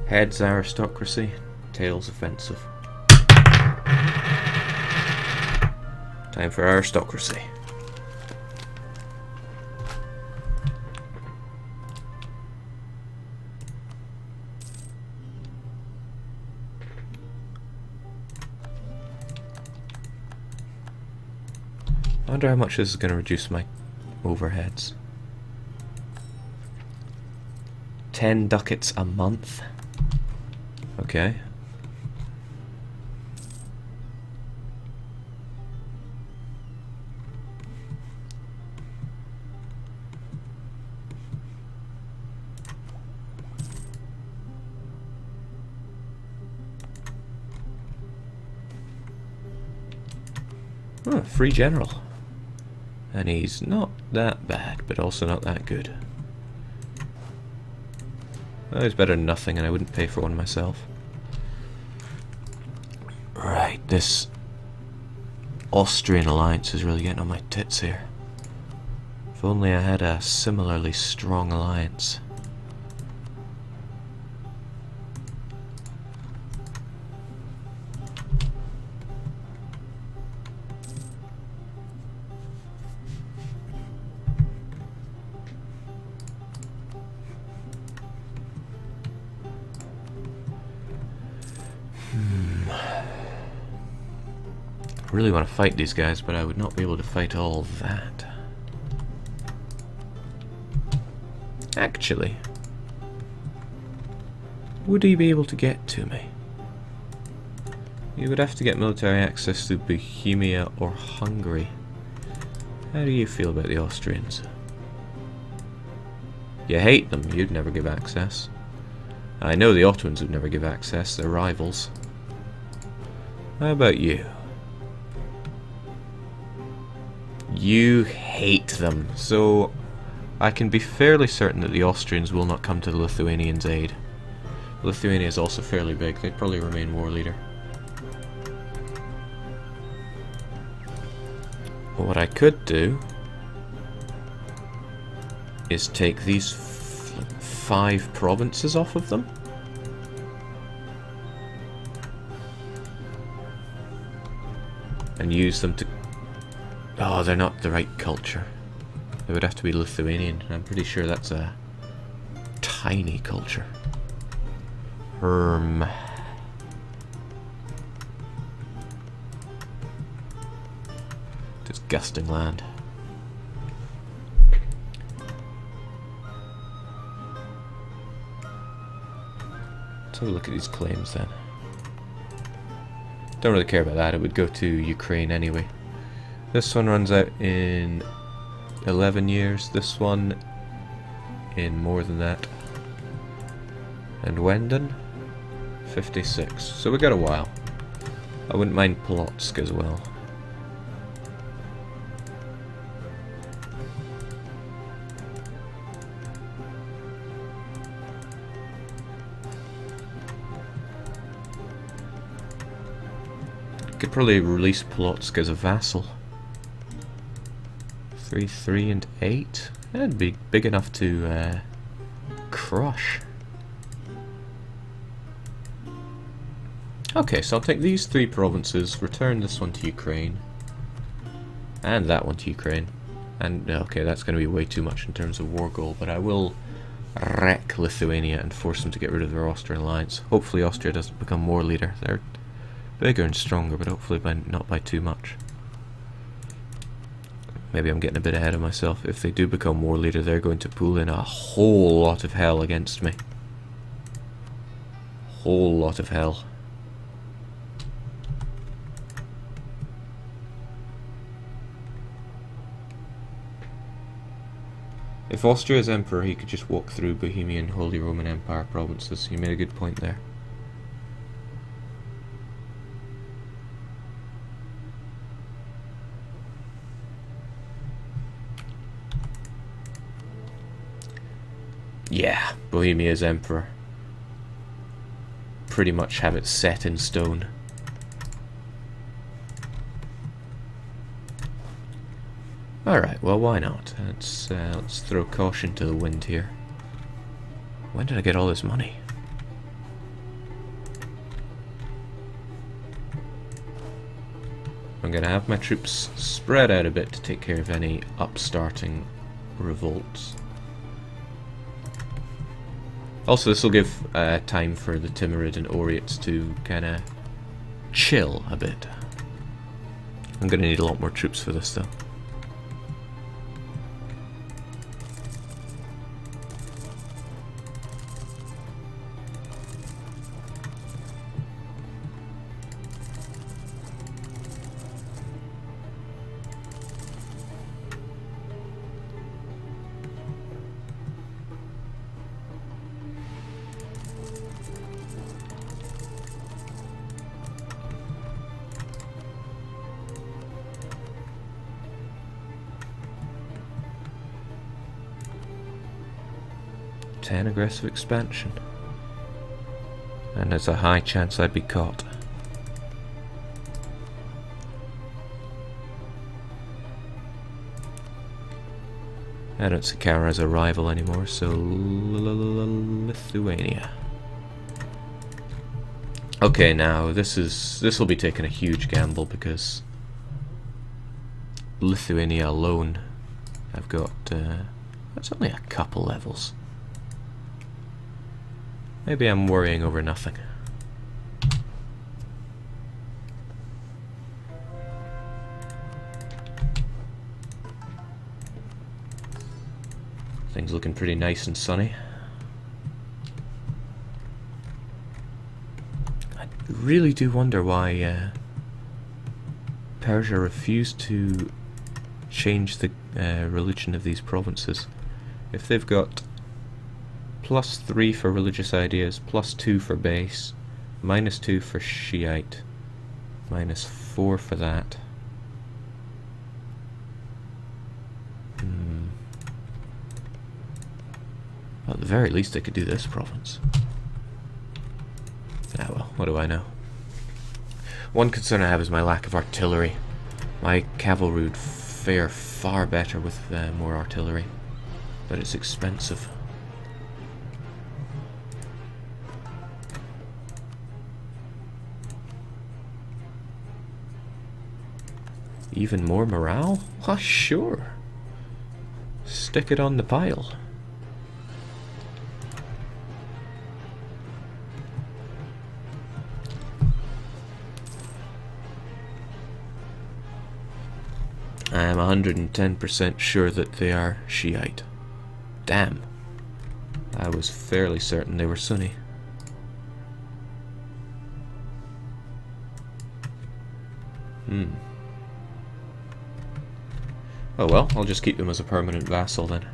Heads aristocracy, tails offensive. Time for aristocracy. I wonder how much this is going to reduce my overheads. 10 ducats a month. Okay. Oh, free general. And he's not that bad, but also not that good. Well, he's better than nothing, and I wouldn't pay for one myself. Right, this Austrian alliance is really getting on my tits here. If only I had a similarly strong alliance. I really want to fight these guys, but I would not be able to fight all that. Actually, would he be able to get to me? You would have to get military access to Bohemia or Hungary. How do you feel about the Austrians? You hate them, you'd never give access. I know the Ottomans would never give access, they're rivals. How about you? You hate them, so I can be fairly certain that the Austrians will not come to the Lithuanians' aid. Lithuania is also fairly big, they'd probably remain war leader. But what I could do is take these 5 provinces off of them. And use them to... Oh, they're not the right culture. They would have to be Lithuanian, and I'm pretty sure that's a tiny culture. Disgusting land. Let's have a look at these claims then. Don't really care about that, it would go to Ukraine anyway. This one runs out in 11 years, this one in more than that. And Wenden? 56. So we got a while. I wouldn't mind Polotsk as well. Could probably release Polotsk as a vassal. 3, 3, and 8. That'd be big enough to crush. Okay, so I'll take these 3 provinces, return this one to Ukraine, and that one to Ukraine. And okay, that's going to be way too much in terms of war goal, but I will wreck Lithuania and force them to get rid of their Austrian alliance. Hopefully Austria doesn't become war leader. They're bigger and stronger, but hopefully not by too much. Maybe I'm getting a bit ahead of myself. If they do become war leader, they're going to pull in a whole lot of hell against me. Whole lot of hell. If Austria is emperor, he could just walk through Bohemian Holy Roman Empire provinces. You made a good point there. Yeah, Bohemia's emperor. Pretty much have it set in stone. Alright, well, why not? Let's throw caution to the wind here. When did I get all this money? I'm going to have my troops spread out a bit to take care of any upstarting revolts. Also, this will give time for the Timurid and Oirats to kind of chill a bit. I'm going to need a lot more troops for this, though. Aggressive expansion, and there's a high chance I'd be caught. I don't see Kara as a rival anymore, so Lithuania. Okay, now this will be taking a huge gamble because Lithuania alone, I've got that's only a couple levels. Maybe I'm worrying over nothing. Things looking pretty nice and sunny. really do wonder why Persia refused to change the religion of these provinces. If they've got +3 for religious ideas, +2 for base, -2 for Shiite, -4 for that. Well, at the very least they could do this province. Ah well, what do I know? One concern I have is my lack of artillery. My cavalry would fare far better with more artillery, but it's expensive. Even more morale? Why, sure. Stick it on the pile. I am 110% sure that they are Shiite. Damn. I was fairly certain they were Sunni. Oh well, I'll just keep them as a permanent vassal then.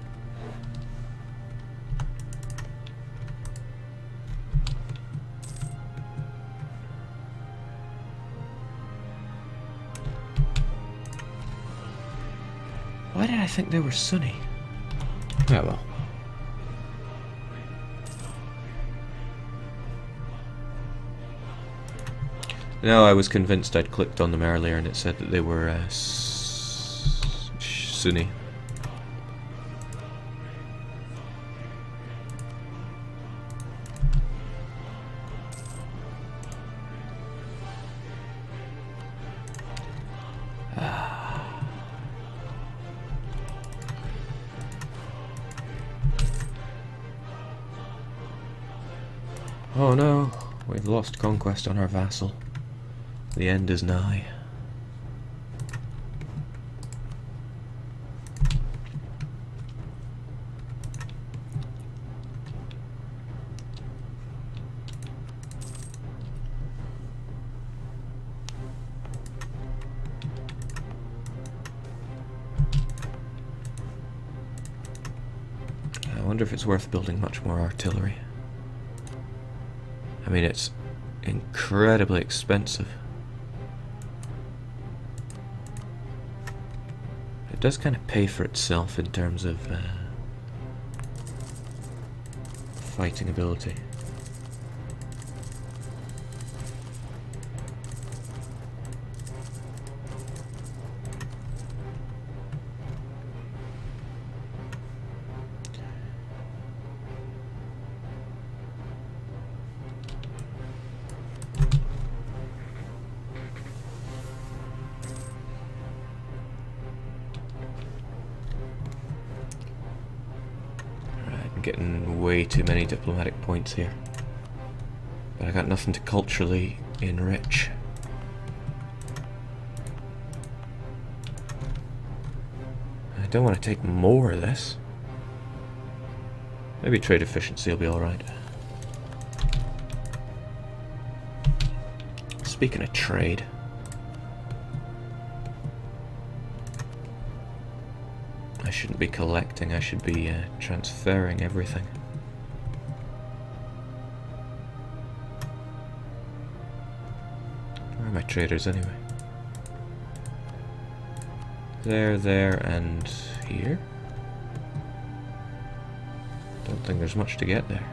Why did I think they were Sunni? Oh well. No, I was convinced I'd clicked on them earlier and it said that they were Sunni. Oh no, we've lost conquest on our vassal. The end is nigh. I wonder if it's worth building much more artillery. I mean, it's incredibly expensive. It does kind of pay for itself in terms of fighting ability. Getting way too many diplomatic points here, but I got nothing to culturally enrich. I don't want to take more of this. Maybe trade efficiency will be alright. Speaking of trade, I shouldn't be collecting, I should be transferring everything. Where are my traders anyway? There, and here? Don't think there's much to get there.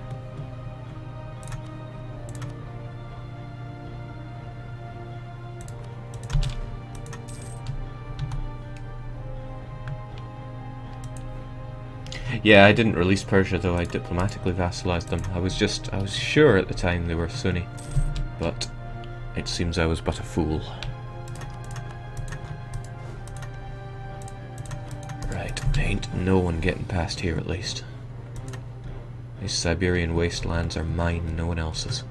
Yeah, I didn't release Persia, though I diplomatically vassalized them. I was sure at the time they were Sunni, but it seems I was but a fool. Right, ain't no one getting past here at least. These Siberian wastelands are mine, no one else's.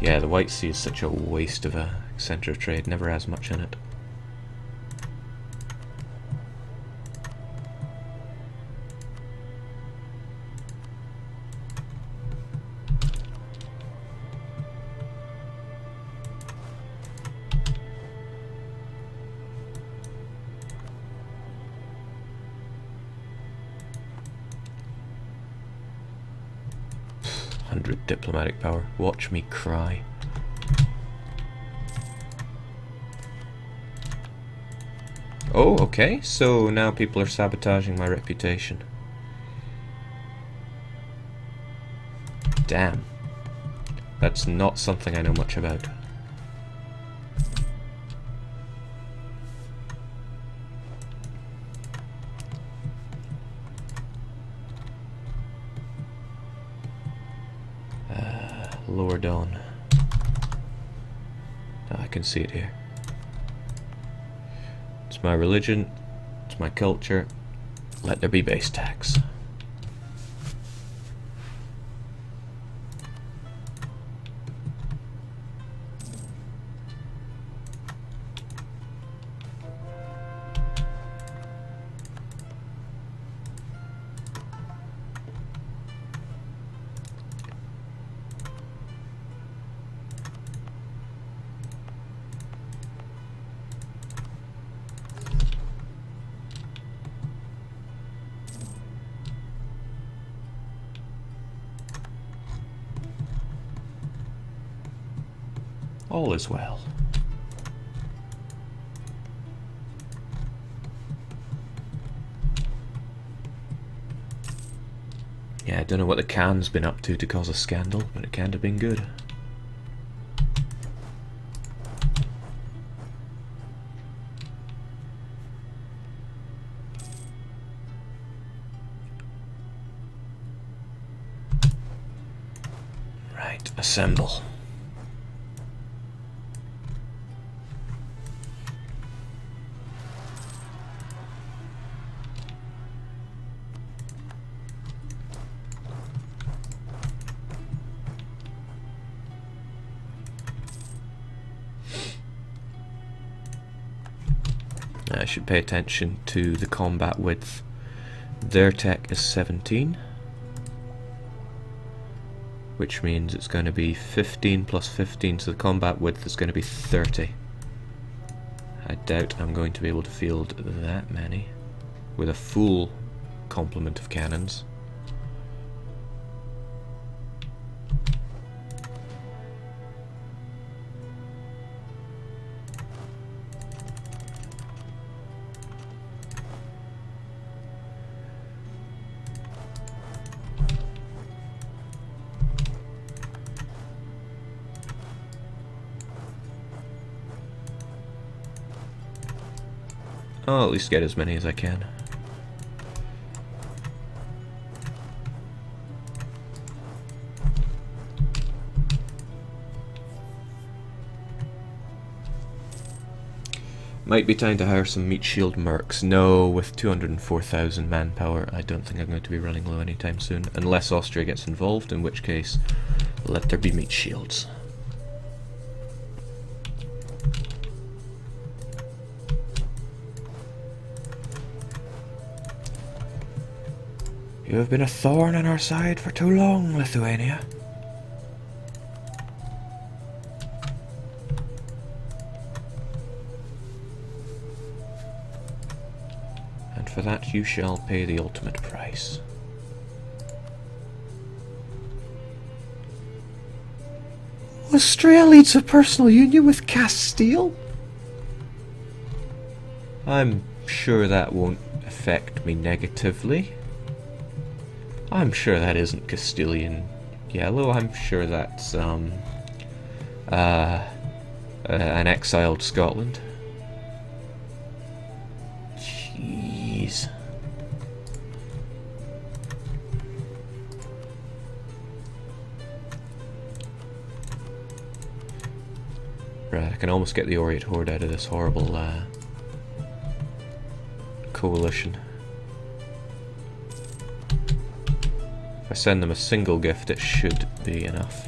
Yeah, the White Sea is such a waste of a centre of trade, never has much in it. Diplomatic power. Watch me cry. Oh, okay. So now people are sabotaging my reputation. Damn. That's not something I know much about. Lower Dawn. Oh, I can see it here. It's my religion, it's my culture. Let there be base tax. All is well. Yeah, I don't know what the Khan's been up to cause a scandal, but it can't have been good. Right, assemble. I should pay attention to the combat width. Their tech is 17, which means it's going to be 15 plus 15, so the combat width is going to be 30. I doubt I'm going to be able to field that many with a full complement of cannons. I'll at least get as many as I can. Might be time to hire some meat shield mercs. No, with 204,000 manpower, I don't think I'm going to be running low anytime soon, unless Austria gets involved, in which case, let there be meat shields. You have been a thorn in our side for too long, Lithuania. And for that you shall pay the ultimate price. Austria leads a personal union with Castile? I'm sure that won't affect me negatively. I'm sure that isn't Castilian yellow. I'm sure that's an exiled Scotland. Jeez. Right, I can almost get the Oirat Horde out of this horrible coalition. If I send them a single gift, it should be enough.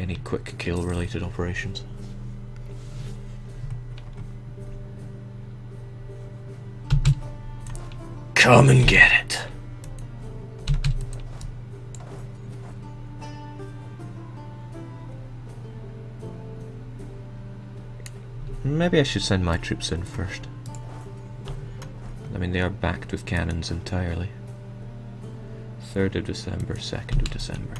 any quick kill related operations. Come and get it. Maybe I should send my troops in first. I mean, they are backed with cannons entirely. 3rd of December, 2nd of December.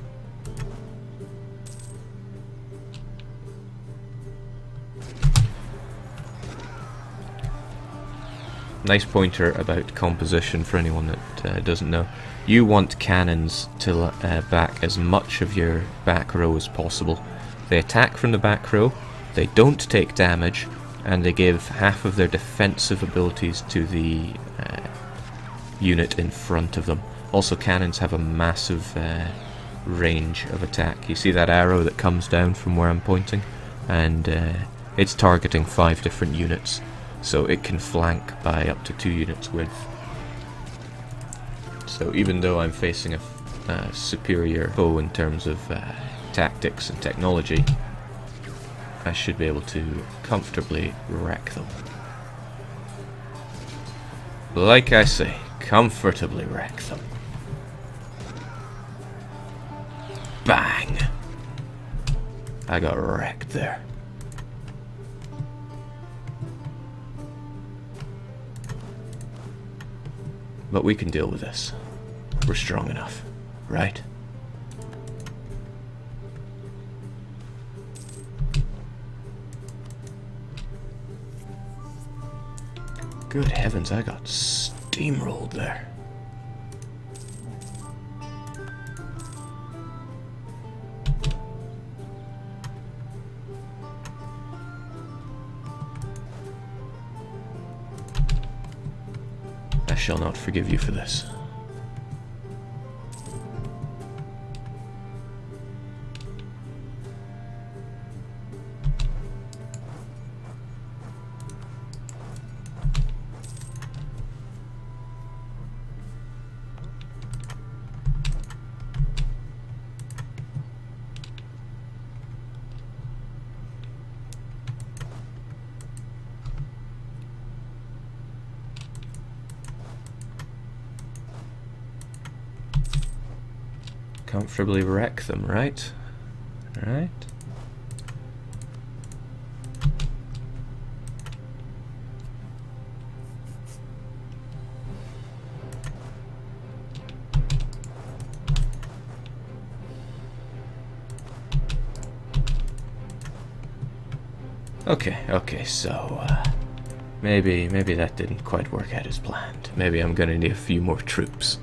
Nice pointer about composition for anyone that doesn't know. You want cannons to back as much of your back row as possible. They attack from the back row, they don't take damage, and they give half of their defensive abilities to the unit in front of them. Also, cannons have a massive range of attack. You see that arrow that comes down from where I'm pointing? And it's targeting 5 different units, so it can flank by up to 2 units width. So even though I'm facing a superior foe in terms of tactics and technology, I should be able to comfortably wreck them. Like I say, comfortably wreck them. Bang! I got wrecked there. But we can deal with this. We're strong enough, right? Good heavens, I got steamrolled there. I shall not forgive you for this. Comfortably wreck them, right? Right? Okay, so maybe that didn't quite work out as planned. Maybe I'm gonna need a few more troops.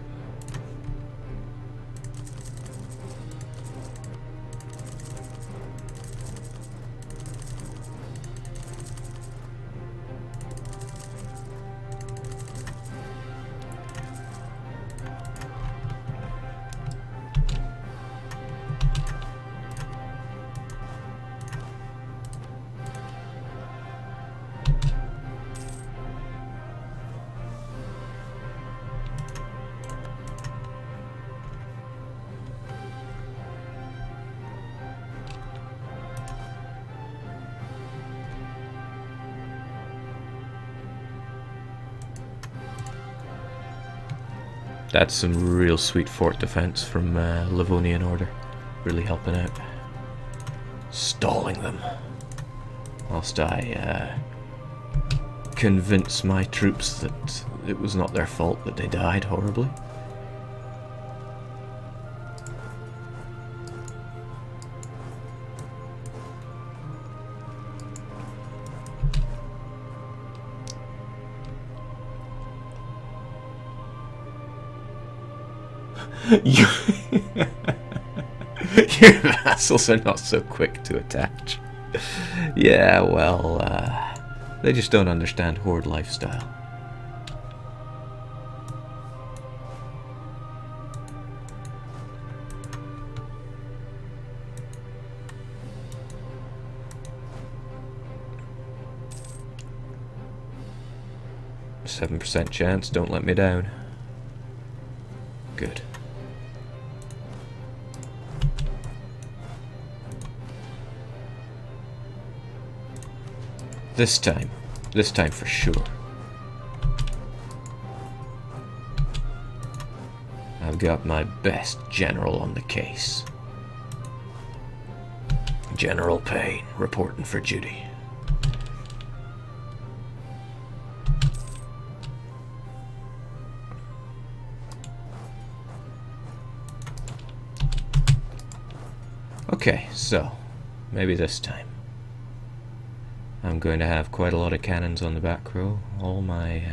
That's some real sweet fort defense from Livonian Order. Really helping out. Stalling them. Whilst I convince my troops that it was not their fault that they died horribly. Your vassals are not so quick to attach. Yeah, well, they just don't understand Horde lifestyle. %7 chance, don't let me down. Good. This time for sure. I've got my best general on the case. General Payne, reporting for duty. Okay, so, maybe this time. I'm going to have quite a lot of cannons on the back row. All my...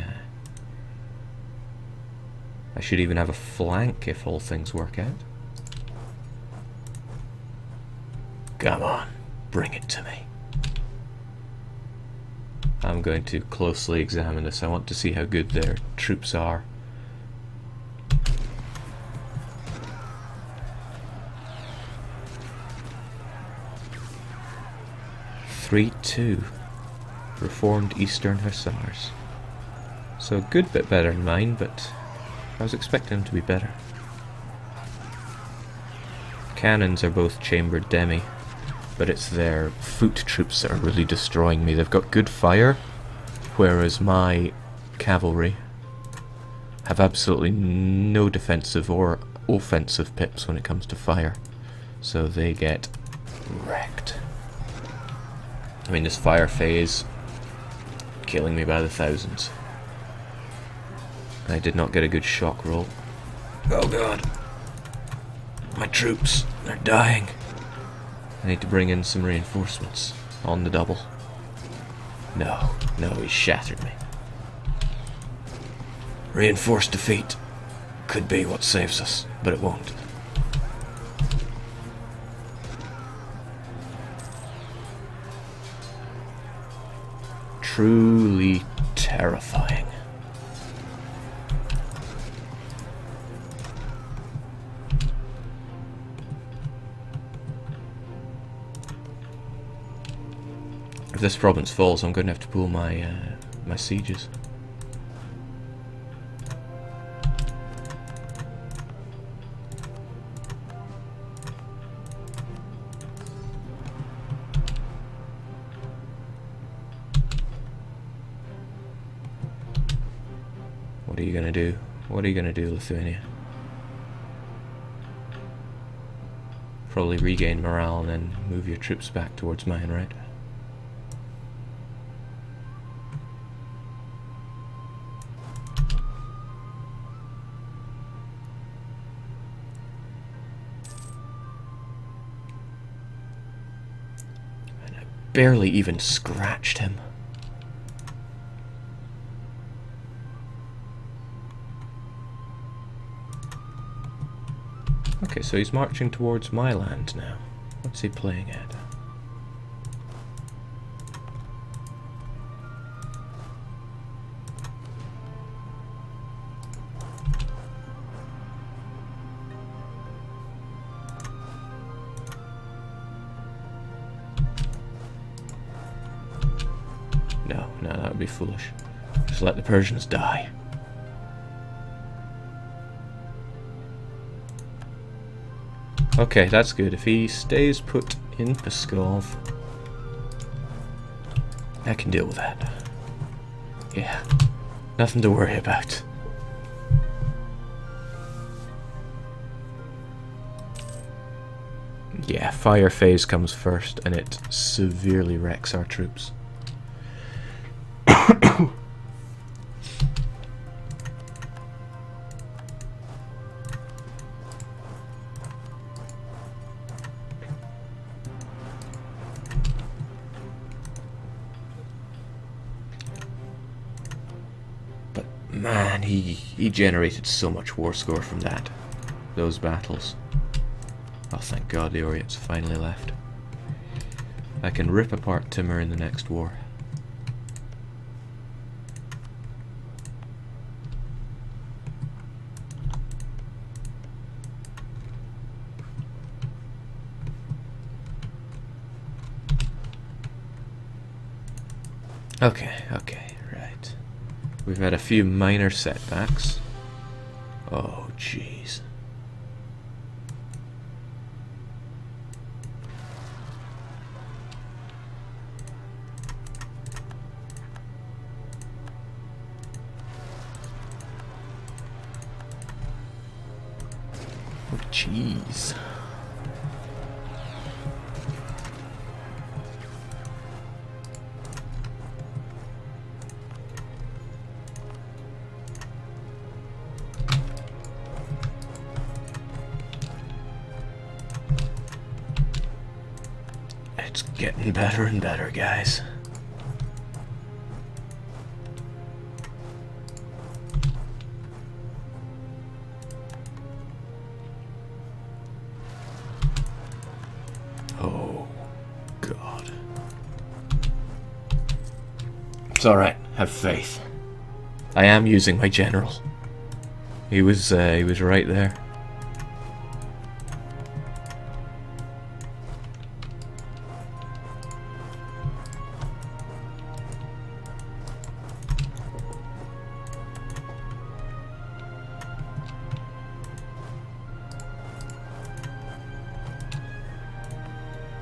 I should even have a flank if all things work out. Come on, bring it to me. I'm going to closely examine this. I want to see how good their troops are. (3-2) Reformed Eastern Hussars. So a good bit better than mine, but I was expecting them to be better. Cannons are both chambered demi, but it's their foot troops that are really destroying me. They've got good fire, whereas my cavalry have absolutely no defensive or offensive pips when it comes to fire. So they get wrecked. I mean, this fire phase killing me by the thousands. I did not get a good shock roll. Oh god. My troops, they're dying. I need to bring in some reinforcements on the double. No, he shattered me. Reinforced defeat could be what saves us, but it won't. Truly terrifying. If this province falls, I'm going to have to pull my my sieges. What are you going to do? What are you going to do, Lithuania? Probably regain morale and then move your troops back towards mine, right? And I barely even scratched him. Okay, so he's marching towards my land now. What's he playing at? No, that would be foolish. Just let the Persians die. Okay, that's good. If he stays put in Pskov, I can deal with that. Yeah, nothing to worry about. Yeah, fire phase comes first, and it severely wrecks our troops. Man, he generated so much war score from those battles. Oh, thank God the Orients finally left. I can rip apart Timur in the next war. Okay, right. We've had a few minor setbacks. Oh, jeez. cheese. It's getting better and better, guys. Oh, God. It's alright, have faith. I am using my general. He was right there.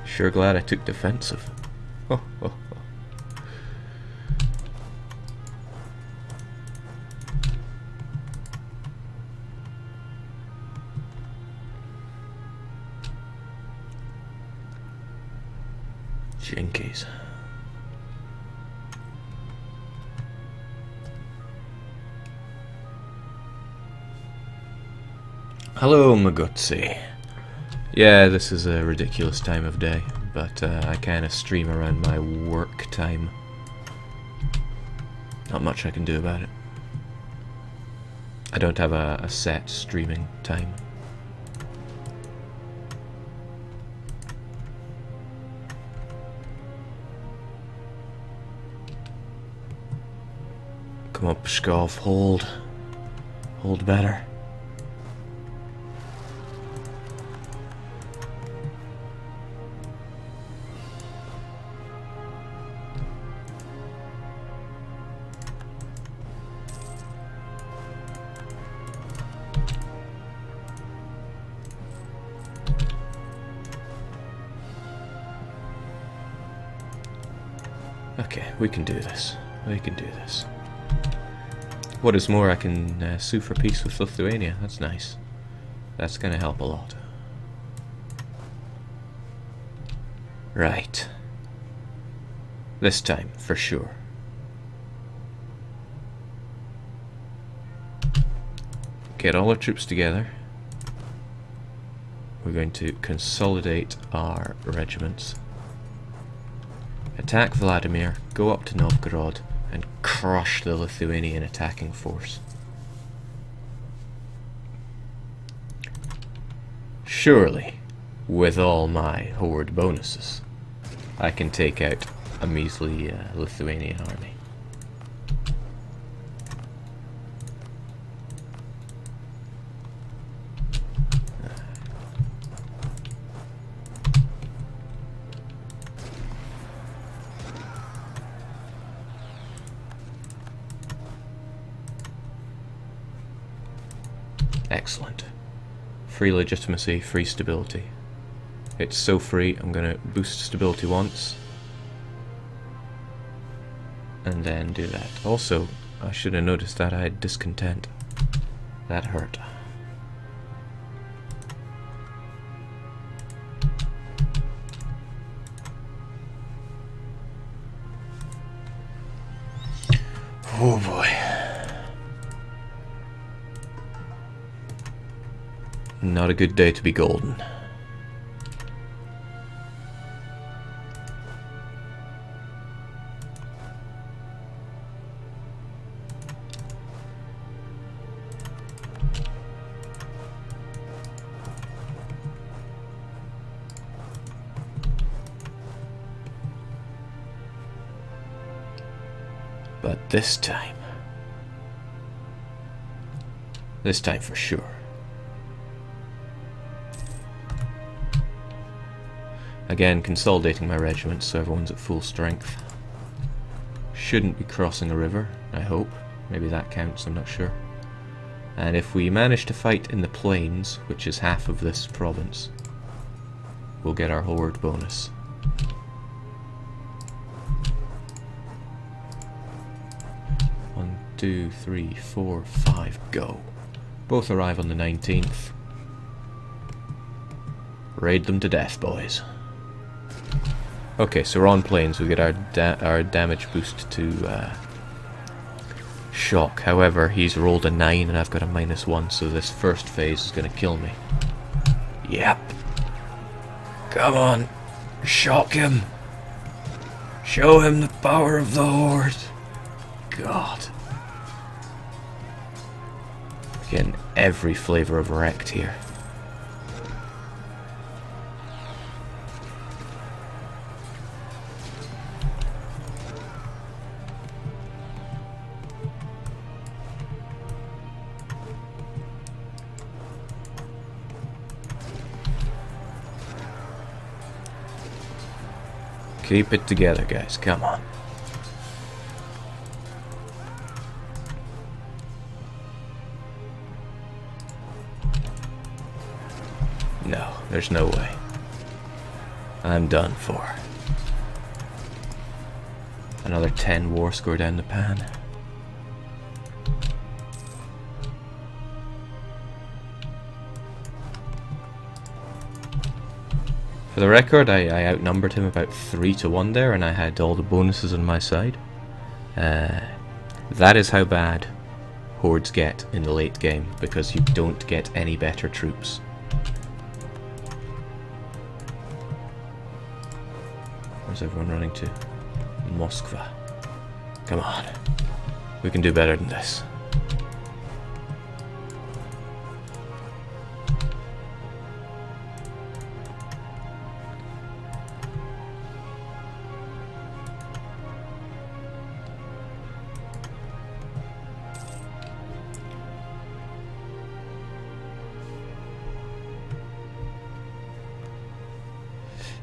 Sure glad I took defensive. Oh, oh, oh. Jinkies. Hello, Magutsi. Yeah, this is a ridiculous time of day, but I kind of stream around my work time. Not much I can do about it. I don't have a set streaming time. Come up, Pskov, hold. Hold better. Okay, we can do this. We can do this. What is more, I can sue for peace with Lithuania. That's nice. That's gonna help a lot. Right. This time, for sure. Get all our troops together. We're going to consolidate our regiments. Attack Vladimir, go up to Novgorod, and crush the Lithuanian attacking force. Surely, with all my Horde bonuses, I can take out a measly Lithuanian army. Excellent. Free legitimacy, free stability. It's so free, I'm gonna boost stability once. And then do that. Also, I should have noticed that I had discontent. That hurt. Oh boy. Not a good day to be golden. But this time for sure. Again, consolidating my regiments so everyone's at full strength. Shouldn't be crossing a river, I hope. Maybe that counts, I'm not sure. And if we manage to fight in the plains, which is half of this province, we'll get our Horde bonus. One, 2, 3, 4, 5, go. Both arrive on the 19th. Raid them to death, boys. Okay, so we're on planes. We get our damage boost to shock. However, he's rolled a 9 and I've got a -1, so this first phase is going to kill me. Yep. Come on. Shock him. Show him the power of the Horde. God. Getting every flavour of wrecked here. Keep it together, guys. Come on. No, there's no way. I'm done for. Another 10 war score down the pan. For the record, I outnumbered him about 3 to 1 there, and I had all the bonuses on my side. That is how bad hordes get in the late game, because you don't get any better troops. Where's everyone running to? Moskva. Come on. We can do better than this.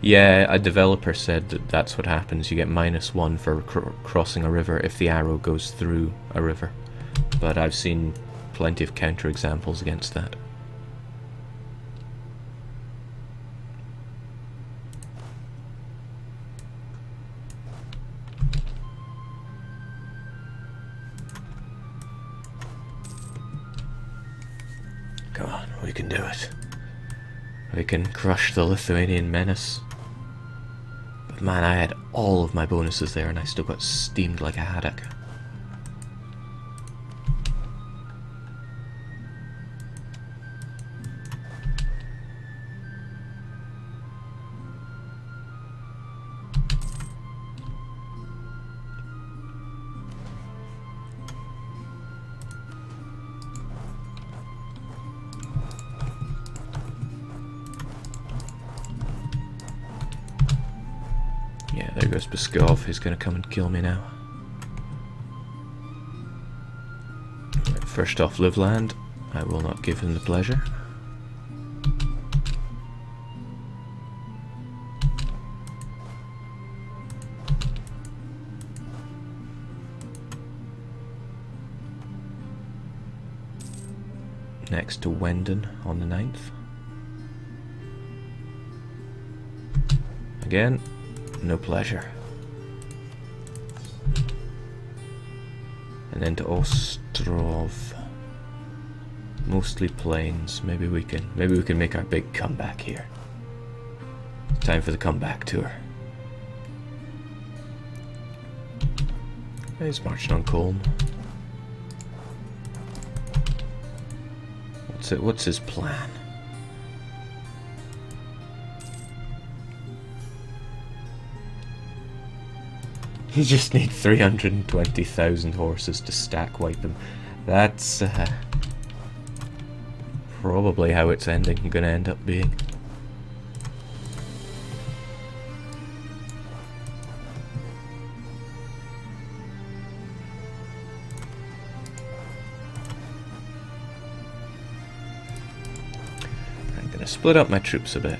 Yeah, a developer said that that's what happens. You get -1 for crossing a river if the arrow goes through a river. But I've seen plenty of counterexamples against that. Come on, we can do it. We can crush the Lithuanian menace. But man, I had all of my bonuses there and I still got steamed like a haddock. Yeah, there goes Pskov. He's going to come and kill me now. First off, Livland. I will not give him the pleasure. Next to Wenden on the 9th. Again. No pleasure. And then to Ostrov. Mostly plains. Maybe we can make our big comeback here. Time for the comeback tour. He's marching on Colm. What's his plan? You just need 320,000 horses to stack wipe them. That's probably how it's going to end up being. I'm going to split up my troops a bit.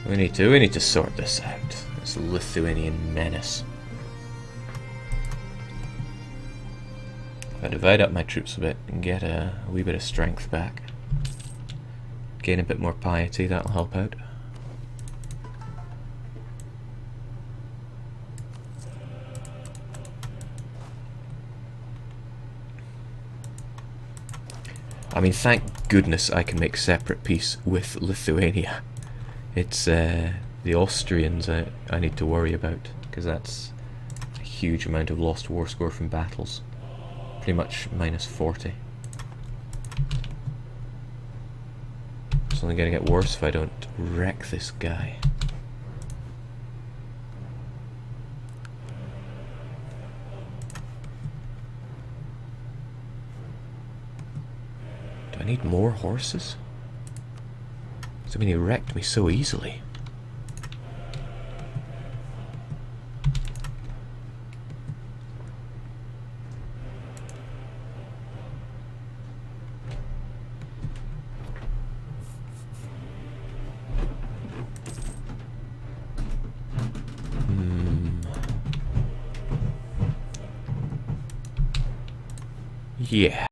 We need to sort this out. This Lithuanian menace. If I divide up my troops a bit and get a wee bit of strength back, gain a bit more piety, that'll help out. I mean, thank goodness I can make separate peace with Lithuania. It's the Austrians I need to worry about, because that's a huge amount of lost war score from battles. Pretty much minus 40. It's only going to get worse if I don't wreck this guy. Do I need more horses? I mean, he wrecked me so easily. Yeah.